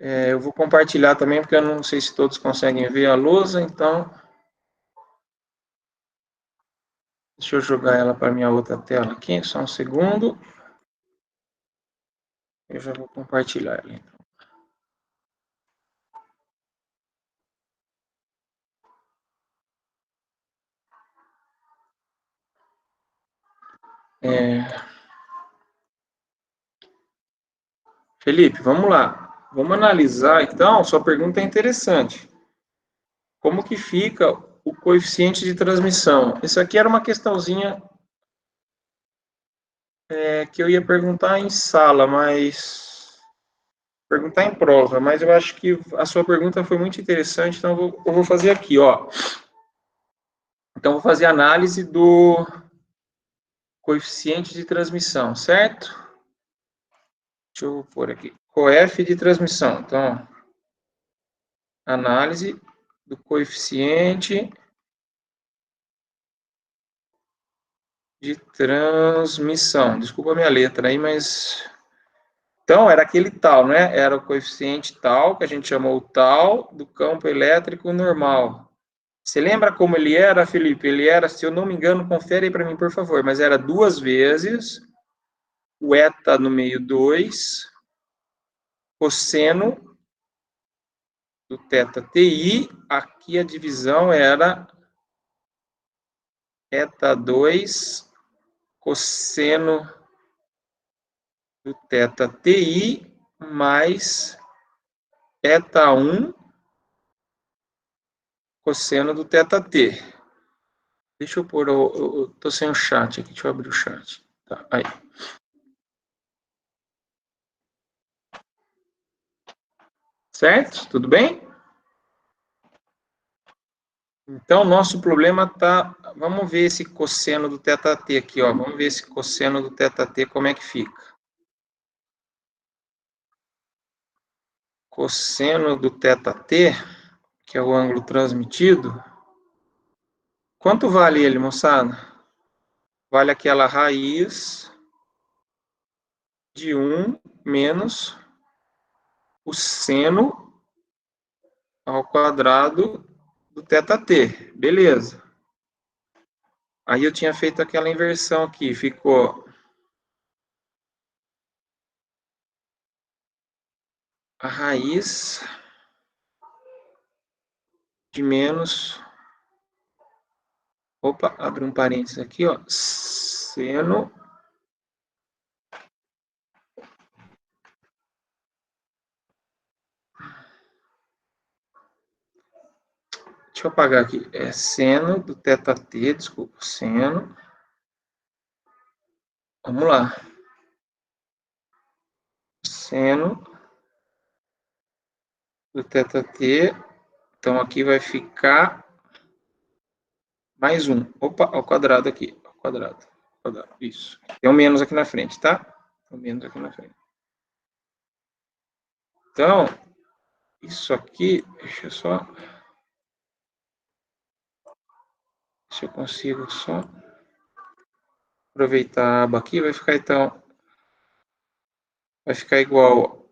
Eu vou compartilhar também, porque eu não sei se todos conseguem ver a lousa, então... Deixa eu jogar ela para minha outra tela aqui, só um segundo. Eu já vou compartilhar ela, então. Felipe, vamos lá. Vamos analisar, então, sua pergunta é interessante. Como que fica o coeficiente de transmissão? Isso aqui era uma questãozinha que eu ia perguntar em sala, mas... Perguntar em prova, mas eu acho que a sua pergunta foi muito interessante, então eu vou fazer aqui, ó. Então, vou fazer a análise do coeficiente de transmissão, certo? Deixa eu pôr aqui. COEF de transmissão. Então, análise do coeficiente de transmissão. Desculpa a minha letra aí, mas... Então, era aquele tal, né? Era o coeficiente tal, que a gente chamou o tal, do campo elétrico normal. Você lembra como ele era, Felipe? Ele era, se eu não me engano, confere aí para mim, por favor, mas era 2 vezes o eta no meio 2, cosseno do θTi, aqui a divisão era eta 2, cosseno do θTi, mais eta 1, cosseno do θT. Deixa eu pôr, eu tô sem o chat aqui, deixa eu abrir o chat. Tá, aí. Certo? Tudo bem? Então, nosso problema tá... Vamos ver esse cosseno do θT aqui, ó. Vamos ver esse cosseno do θT, como é que fica. Cosseno do θT, que é o ângulo transmitido. Quanto vale ele, moçada? Vale aquela raiz de 1 menos o seno ao quadrado do θT. Beleza. Aí eu tinha feito aquela inversão aqui, ficou a raiz de menos... Opa, abre um parênteses aqui, ó. Seno deixa eu apagar aqui. É seno do θt, desculpa, seno. Vamos lá. Seno do θt. Então, aqui vai ficar mais um. Opa, ao quadrado aqui. Ao quadrado. Isso. Tem um menos aqui na frente, tá? Tem um menos aqui na frente. Então, isso aqui, deixa eu só... Se eu consigo só aproveitar a aba aqui, vai ficar então... Vai ficar igual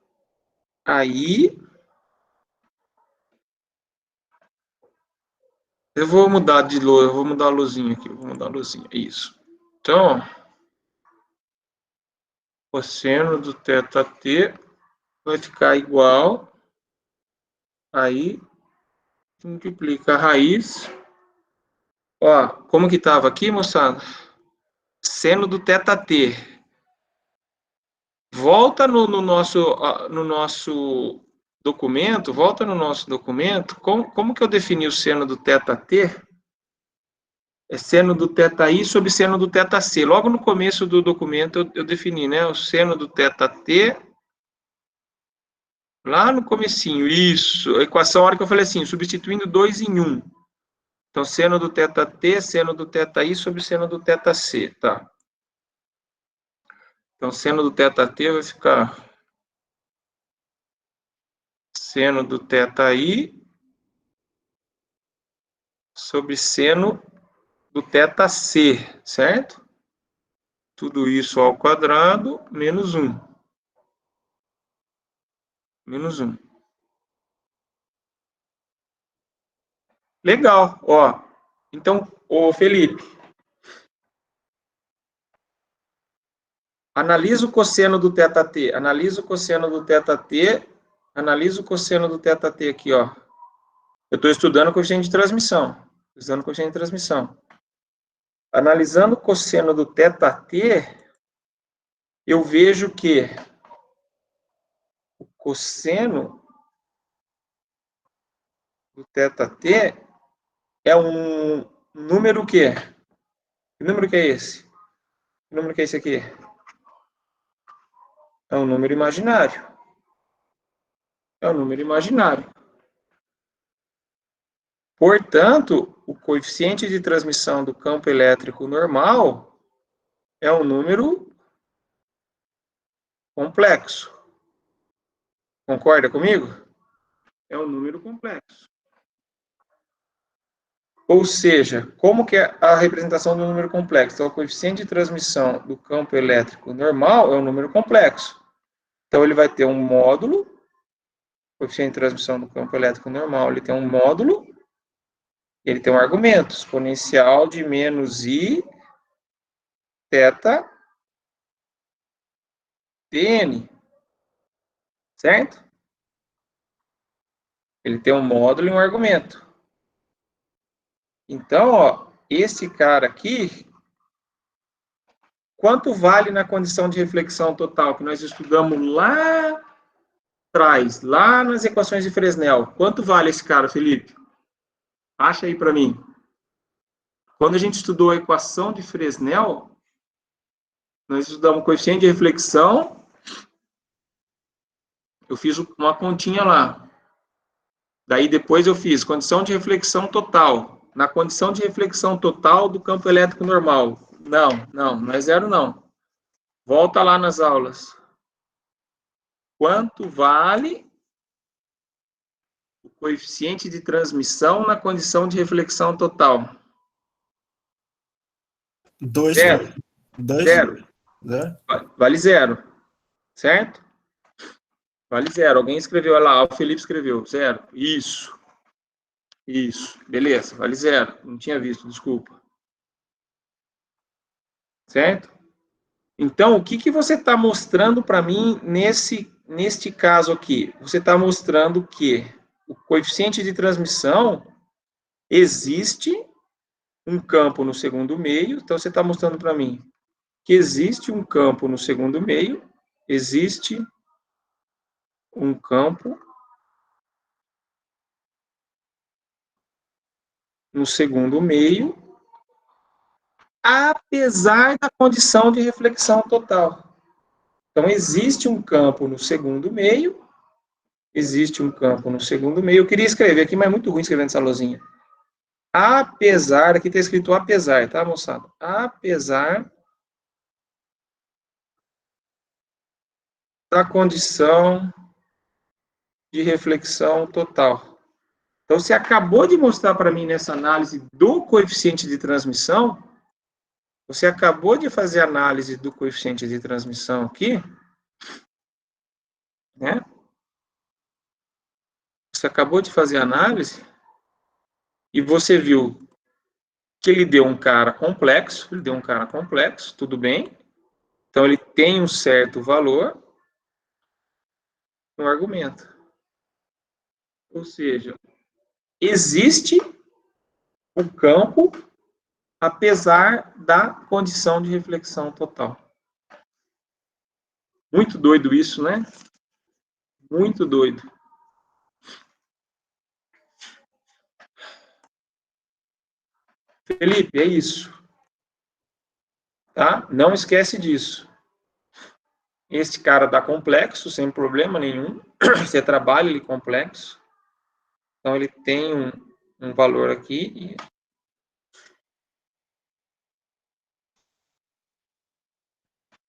aí... Eu vou mudar de luz, eu vou mudar a luzinha aqui, vou mudar a luzinha, isso. Então, cosseno do θt vai ficar igual, aí, multiplica a raiz, ó, como que estava aqui, moçada? Seno do θt. Volta no nosso documento, como que eu defini o seno do θt? É seno do θi sobre seno do θc. Logo no começo do documento eu defini, né? O seno do θt, lá no comecinho, isso. A equação, a hora que eu falei assim, substituindo 2 em 1. Então, seno do θt, seno do θi sobre seno do θc, tá? Então, seno do θt vai ficar seno do θi sobre seno do θc, certo? Tudo isso ao quadrado, menos 1. Menos 1. Legal, ó. Então, ô Felipe, analisa o cosseno do θt. Analisa o cosseno do θt. Analisa o cosseno do θt aqui, ó. Eu estou estudando o coeficiente de transmissão. Analisando o cosseno do θt, eu vejo que o cosseno do θt é um número o quê? Que número que é esse? Que número que é esse aqui? É um número imaginário. É um número imaginário. Portanto, o coeficiente de transmissão do campo elétrico normal é um número complexo. Concorda comigo? É um número complexo. Ou seja, como que é a representação do número complexo? Então, o coeficiente de transmissão do campo elétrico normal é um número complexo. Então, ele vai ter um módulo, o coeficiente de transmissão do campo elétrico normal, ele tem um módulo, ele tem um argumento, exponencial de menos I, θ, Tn, certo? Ele tem um módulo e um argumento. Então, ó, esse cara aqui, quanto vale na condição de reflexão total que nós estudamos lá atrás, lá nas equações de Fresnel? Quanto vale esse cara, Felipe? Acha aí para mim. Quando a gente estudou a equação de Fresnel, nós estudamos coeficiente de reflexão. Eu fiz uma continha lá. Daí depois eu fiz condição de reflexão total. Na condição de reflexão total do campo elétrico normal. Não é zero não. Volta lá nas aulas. Quanto vale o coeficiente de transmissão na condição de reflexão total? 2. Zero. 2. Zero. Zero. Vale zero. Certo? Vale zero. Alguém escreveu lá, o Felipe escreveu. Zero. Isso. Beleza, vale zero. Não tinha visto, desculpa. Certo? Então, o que você está mostrando para mim neste caso aqui, você está mostrando que o coeficiente de transmissão existe um campo no segundo meio, então você está mostrando para mim que existe um campo no segundo meio, existe um campo no segundo meio, apesar da condição de reflexão total. Então, existe um campo no segundo meio, existe um campo no segundo meio. Eu queria escrever aqui, mas é muito ruim escrever nessa lousinha. Apesar, aqui está escrito apesar, tá, moçada? Apesar da condição de reflexão total. Então, você acabou de mostrar para mim nessa análise do coeficiente de transmissão, você acabou de fazer análise do coeficiente de transmissão aqui, né? Você acabou de fazer análise e você viu que ele deu um cara complexo, tudo bem. Então, ele tem um certo valor no argumento. Ou seja, existe um campo apesar da condição de reflexão total. Muito doido isso, né? Muito doido. Felipe, é isso. Tá? Não esquece disso. Este cara dá complexo, sem problema nenhum. Você trabalha ele complexo. Então, ele tem um valor aqui.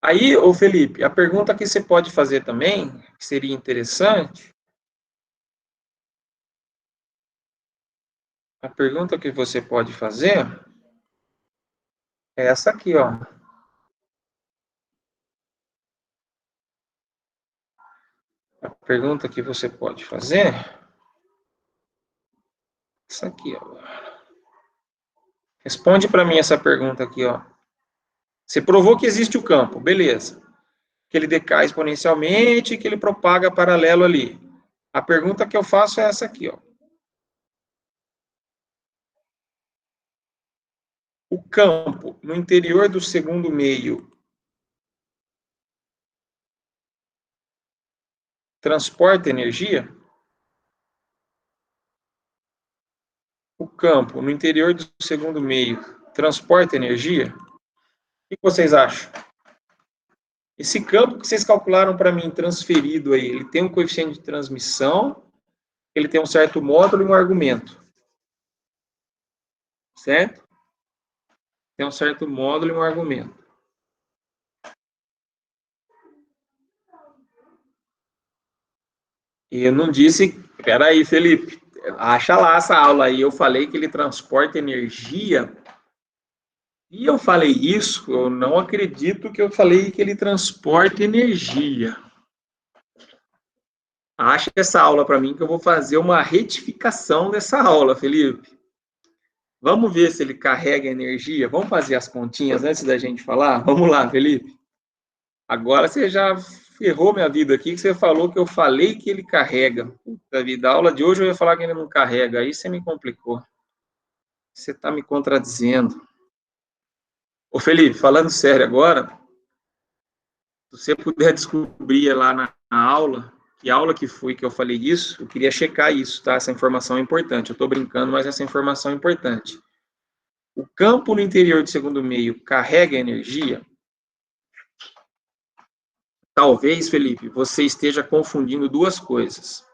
Aí, ô Felipe, a pergunta que você pode fazer também, que seria interessante, a pergunta que você pode fazer é essa aqui, ó. A pergunta que você pode fazer essa aqui, ó. Responde para mim essa pergunta aqui, ó. Você provou que existe o campo, beleza. Que ele decai exponencialmente, que ele propaga paralelo ali. A pergunta que eu faço é essa aqui, ó. O campo no interior do segundo meio transporta energia? O campo no interior do segundo meio transporta energia? O que vocês acham? Esse campo que vocês calcularam para mim, transferido aí, ele tem um coeficiente de transmissão, ele tem um certo módulo e um argumento. Certo? Tem um certo módulo e um argumento. E eu não disse... Peraí, Felipe. Acha lá essa aula aí. Eu falei que ele transporta energia. E eu falei isso, eu não acredito que eu falei que ele transporta energia. Acha essa aula para mim que eu vou fazer uma retificação dessa aula, Felipe. Vamos ver se ele carrega energia. Vamos fazer as continhas antes da gente falar? Vamos lá, Felipe. Agora você já ferrou minha vida aqui, que você falou que eu falei que ele carrega. Puta vida, a aula de hoje eu ia falar que ele não carrega. Aí você me complicou. Você está me contradizendo. Ô, Felipe, falando sério agora, se você puder descobrir lá na aula, que aula que foi que eu falei isso, eu queria checar isso, tá? Essa informação é importante. Eu estou brincando, mas essa informação é importante. O campo no interior do segundo meio carrega energia? Talvez, Felipe, você esteja confundindo duas coisas.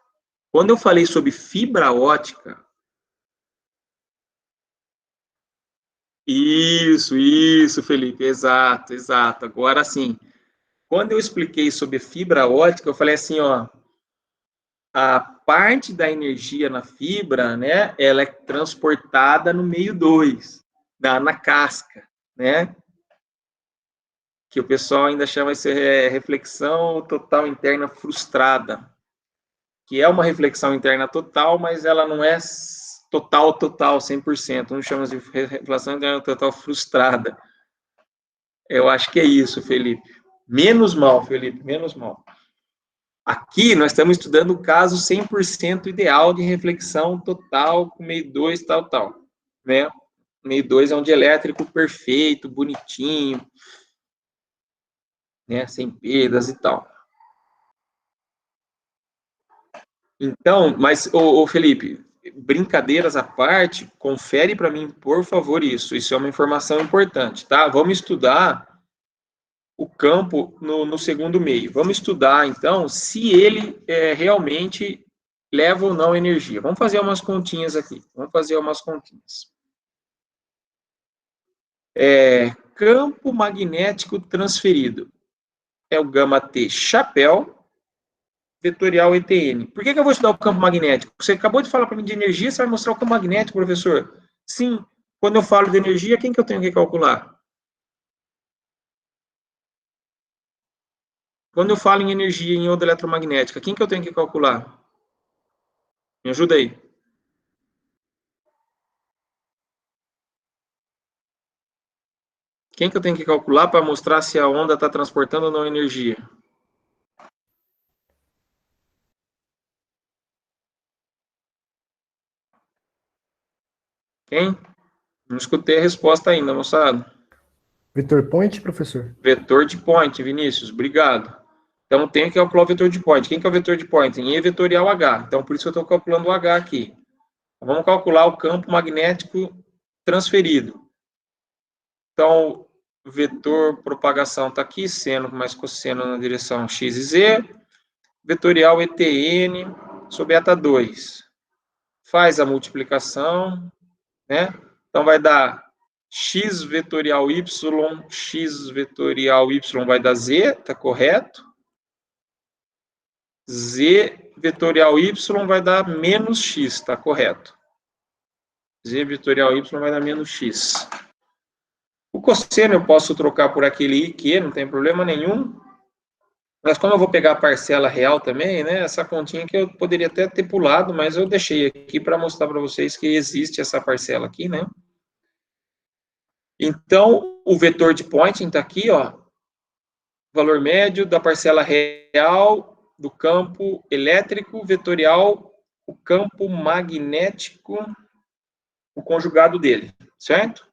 Quando eu falei sobre fibra ótica... Isso, Felipe, exato. Agora sim, quando eu expliquei sobre fibra ótica, eu falei assim, ó, a parte da energia na fibra, né, ela é transportada no meio 2, na casca, né, que o pessoal ainda chama isso de reflexão total interna frustrada, que é uma reflexão interna total, mas ela não é total, 100%, não chama de reflexão interna total frustrada. Eu acho que é isso, Felipe. Menos mal, Felipe, menos mal. Aqui nós estamos estudando o caso 100% ideal de reflexão total com meio 2, tal, né? Meio 2 é um dielétrico perfeito, bonitinho, né? Sem perdas e tal. Então, mas, ô Felipe, brincadeiras à parte, confere para mim, por favor, isso. Isso é uma informação importante, tá? Vamos estudar o campo no segundo meio. Vamos estudar, então, se ele realmente leva ou não energia. Vamos fazer umas continhas aqui. Vamos fazer umas continhas. Campo magnético transferido. É o gama T chapéu, vetorial ETN. Por que eu vou estudar o campo magnético? Você acabou de falar para mim de energia, você vai mostrar o campo magnético, professor? Sim. Quando eu falo de energia, quem que eu tenho que calcular? Quando eu falo em energia em onda eletromagnética, quem que eu tenho que calcular? Me ajuda aí. Quem que eu tenho que calcular para mostrar se a onda está transportando ou não energia? Quem? Não escutei a resposta ainda, moçada. Vetor point, professor? Vetor de point, Vinícius, obrigado. Então, tenho que calcular o vetor de point. Quem que é o vetor de point? Em E vetorial H. Então, por isso eu estou calculando o H aqui. Vamos calcular o campo magnético transferido. Então, vetor propagação está aqui, seno mais cosseno na direção x e z. Vetorial ETN sobre eta 2. Faz a multiplicação, né? Então, vai dar x vetorial y vai dar z, tá correto? Z vetorial y vai dar menos x, tá correto? Z vetorial y vai dar menos x. O cosseno eu posso trocar por aquele IQ, não tem problema nenhum. Mas como eu vou pegar a parcela real também, né? Essa continha que eu poderia até ter pulado, mas eu deixei aqui para mostrar para vocês que existe essa parcela aqui, né? Então, o vetor de Poynting está aqui, ó. Valor médio da parcela real do campo elétrico vetorial, o campo magnético, o conjugado dele, certo?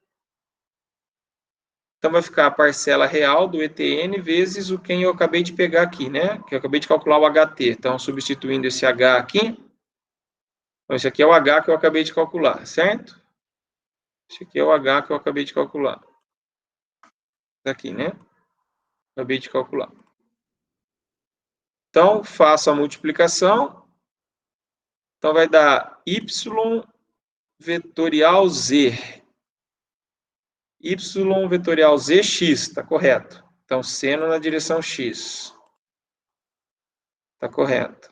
Então, vai ficar a parcela real do ETN vezes o quem eu acabei de pegar aqui, né? Que eu acabei de calcular o HT. Então, substituindo esse H aqui, então, esse aqui é o H que eu acabei de calcular, certo? Esse aqui é o H que eu acabei de calcular. Aqui, né? Acabei de calcular. Então, faço a multiplicação. Então, vai dar Y vetorial Z. Y vetorial ZX, tá correto. Então, seno na direção X. Tá correto.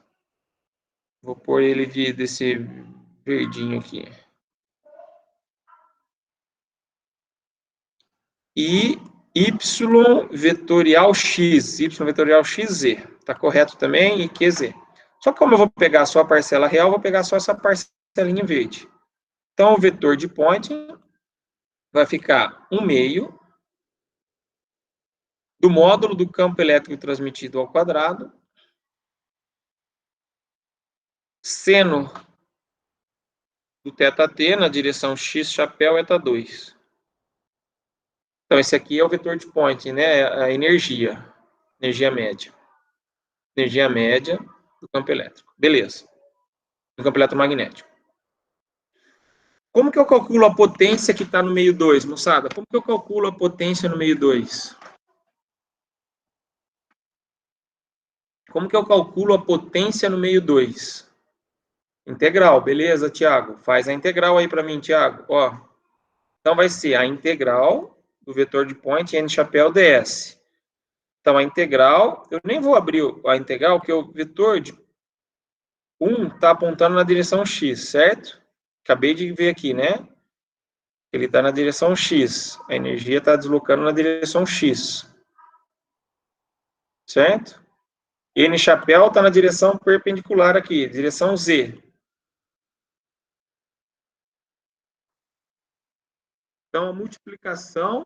Vou pôr ele desse verdinho aqui. E Y vetorial X. Y vetorial XZ. Tá correto também. E QZ. Só que como eu vou pegar só a parcela real, eu vou pegar só essa parcelinha em verde. Então, o vetor de Poynting vai ficar 1/2 do módulo do campo elétrico transmitido ao quadrado, seno do θt na direção x chapéu eta 2. Então, esse aqui é o vetor de Poynting, né? A energia média. Energia média do campo elétrico. Beleza. Do campo eletromagnético. Como que eu calculo a potência que está no meio 2, moçada? Como que eu calculo a potência no meio 2? Como que eu calculo a potência no meio 2? Integral, beleza, Tiago? Faz a integral aí para mim, Tiago. Ó, então, vai ser a integral do vetor de Poynting n chapéu ds. Então, a integral, eu nem vou abrir a integral, porque o vetor de 1 está apontando na direção x, certo? Acabei de ver aqui, né? Ele está na direção x. A energia está deslocando na direção x. Certo? N chapéu está na direção perpendicular aqui, direção z. Então, a multiplicação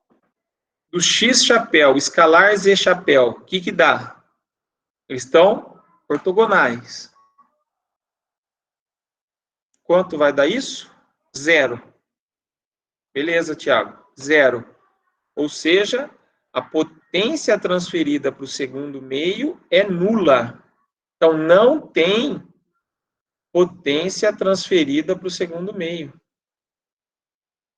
do x chapéu, escalar z chapéu, o que que dá? Eles estão ortogonais. Quanto vai dar isso? 0. Beleza, Tiago? 0. Ou seja, a potência transferida para o segundo meio é nula. Então, não tem potência transferida para o segundo meio.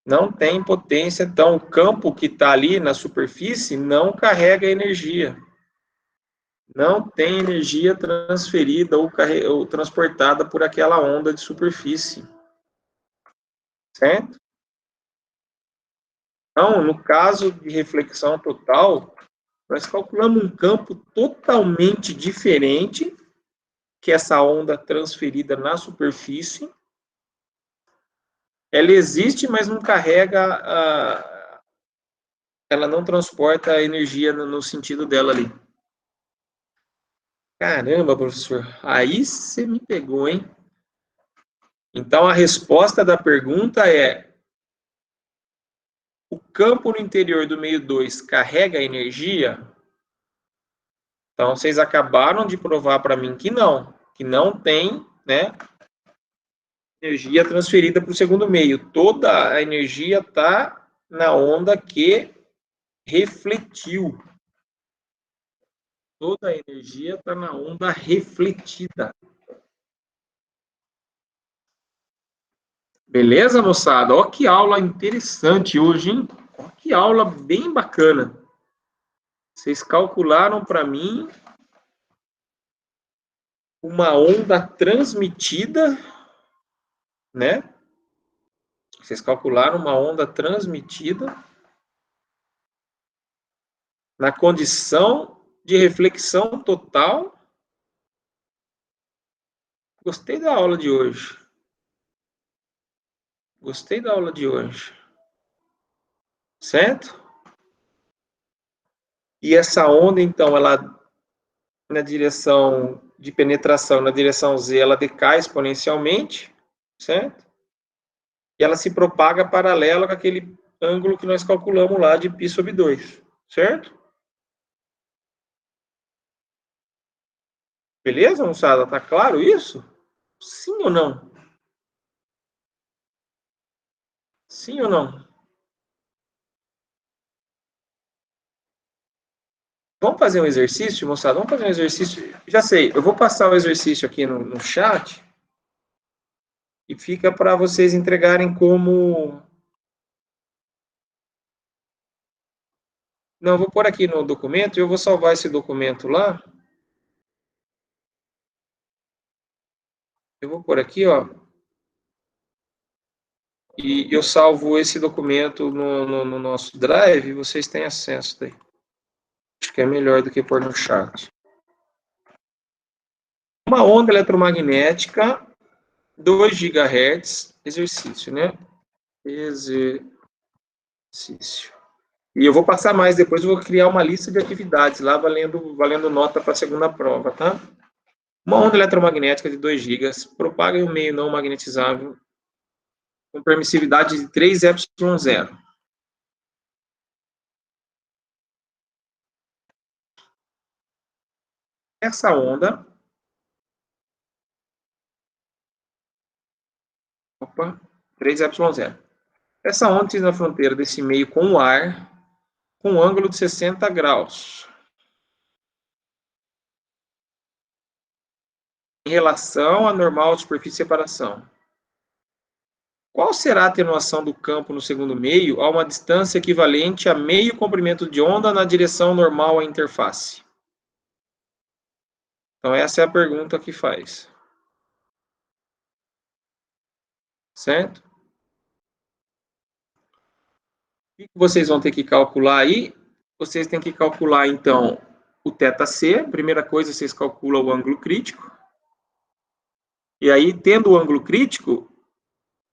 Não tem potência. Então, o campo que está ali na superfície não carrega energia. Não tem energia transferida ou transportada por aquela onda de superfície. Certo? Então, no caso de reflexão total, nós calculamos um campo totalmente diferente que essa onda transferida na superfície. Ela existe, mas não carrega, ela não transporta a energia no sentido dela ali. Caramba, professor, aí você me pegou, hein? Então, a resposta da pergunta é: o campo no interior do meio 2 carrega energia? Então, vocês acabaram de provar para mim que não tem, né, energia transferida para o segundo meio. Toda a energia está na onda que refletiu. Toda a energia está na onda refletida. Beleza, moçada? Ó, que aula interessante hoje, hein? Ó, que aula bem bacana. Vocês calcularam para mim uma onda transmitida, né? Vocês calcularam uma onda transmitida na condição de reflexão total. Gostei da aula de hoje. Gostei da aula de hoje. Certo? E essa onda, então, ela na direção de penetração, na direção Z, ela decai exponencialmente, certo? E ela se propaga paralela com aquele ângulo que nós calculamos lá de π sobre 2, certo? Beleza, moçada? Tá claro isso? Sim ou não? Sim ou não? Vamos fazer um exercício, moçada? Vamos fazer um exercício. Já sei, eu vou passar o exercício aqui no chat e fica para vocês entregarem como... Não, eu vou pôr aqui no documento e eu vou salvar esse documento lá. Eu vou pôr aqui, ó. E eu salvo esse documento no nosso Drive e vocês têm acesso daí. Acho que é melhor do que pôr no chat. Uma onda eletromagnética, 2 GHz, exercício, né? Exercício. E eu vou passar mais, depois eu vou criar uma lista de atividades lá, valendo nota para a segunda prova, tá? Uma onda eletromagnética de 2 GB propaga em um meio não magnetizável com permissividade de 3ε0. Essa onda... Opa, 3ε0. Essa onda está na fronteira desse meio com o ar, com um ângulo de 60 graus. Em relação à normal de superfície de separação. Qual será a atenuação do campo no segundo meio a uma distância equivalente a meio comprimento de onda na direção normal à interface? Então, essa é a pergunta que faz. Certo? O que vocês vão ter que calcular aí? Vocês têm que calcular, então, o θc. Primeira coisa, vocês calculam o ângulo crítico. E aí, tendo o ângulo crítico,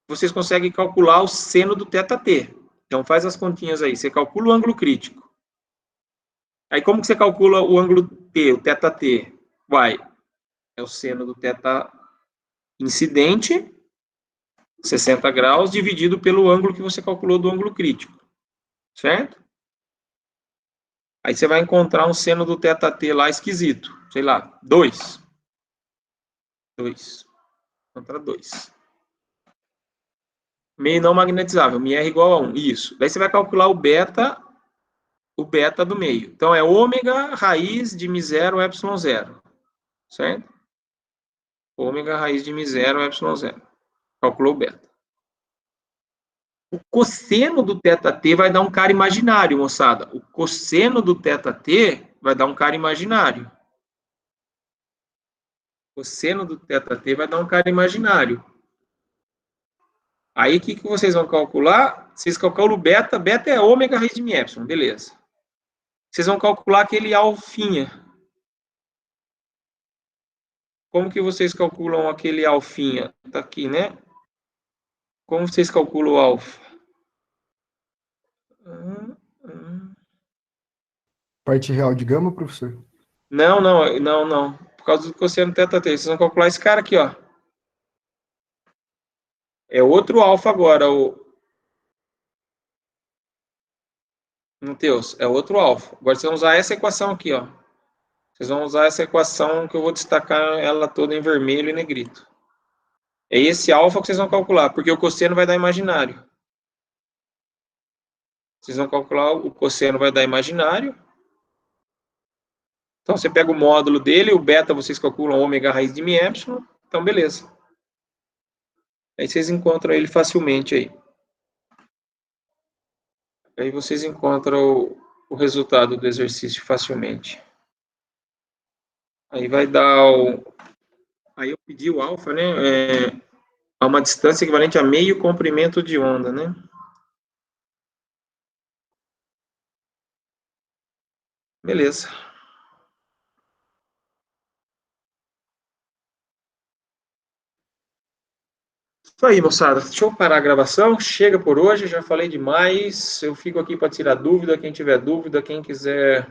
vocês conseguem calcular o seno do θt. Então, faz as continhas aí. Você calcula o ângulo crítico. Aí, como que você calcula o ângulo T, o θt? É o seno do θ incidente, 60 graus, dividido pelo ângulo que você calculou do ângulo crítico. Certo? Aí você vai encontrar um seno do θt lá esquisito. Sei lá, 2. 2. Contra 2. Meio não magnetizável, μr igual a 1. Isso. Daí você vai calcular o beta do meio. Então, é ômega raiz de μ0 ε0. Certo? Ômega raiz de μ0 ε0. Calculou o beta. O cosseno do θt vai dar um cara imaginário, moçada. O cosseno do θt vai dar um cara imaginário. O cosseno do θt vai dar um cara imaginário. Aí, o que vocês vão calcular? Vocês calculam o beta. Beta é ômega raiz de μ, beleza. Vocês vão calcular aquele alfinha. Como que vocês calculam aquele alfinha? Tá aqui, né? Como vocês calculam o alfa? Parte real de gama, professor? Não. Por causa do cosseno θt. Vocês vão calcular esse cara aqui, ó. É outro alfa agora, Matheus. É outro alfa. Agora vocês vão usar essa equação aqui, ó. Vocês vão usar essa equação que eu vou destacar ela toda em vermelho e negrito. É esse alfa que vocês vão calcular, porque o cosseno vai dar imaginário. Vocês vão calcular o cosseno vai dar imaginário. Então, você pega o módulo dele, o beta vocês calculam ômega raiz de μ. Então, beleza. Aí vocês encontram ele facilmente aí. Aí vocês encontram o resultado do exercício facilmente. Aí vai dar o... Aí eu pedi o alfa, né? A uma distância equivalente a meio comprimento de onda, né? Beleza. Isso aí, moçada. Deixa eu parar a gravação. Chega por hoje, já falei demais. Eu fico aqui para tirar dúvida. Quem tiver dúvida, quem quiser...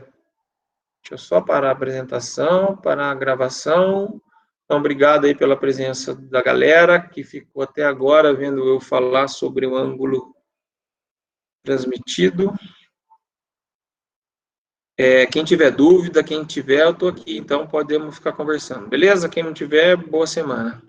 Deixa eu só parar a apresentação, parar a gravação. Então, obrigado aí pela presença da galera que ficou até agora vendo eu falar sobre o ângulo transmitido. Quem tiver dúvida, quem tiver, eu estou aqui. Então, podemos ficar conversando. Beleza? Quem não tiver, boa semana.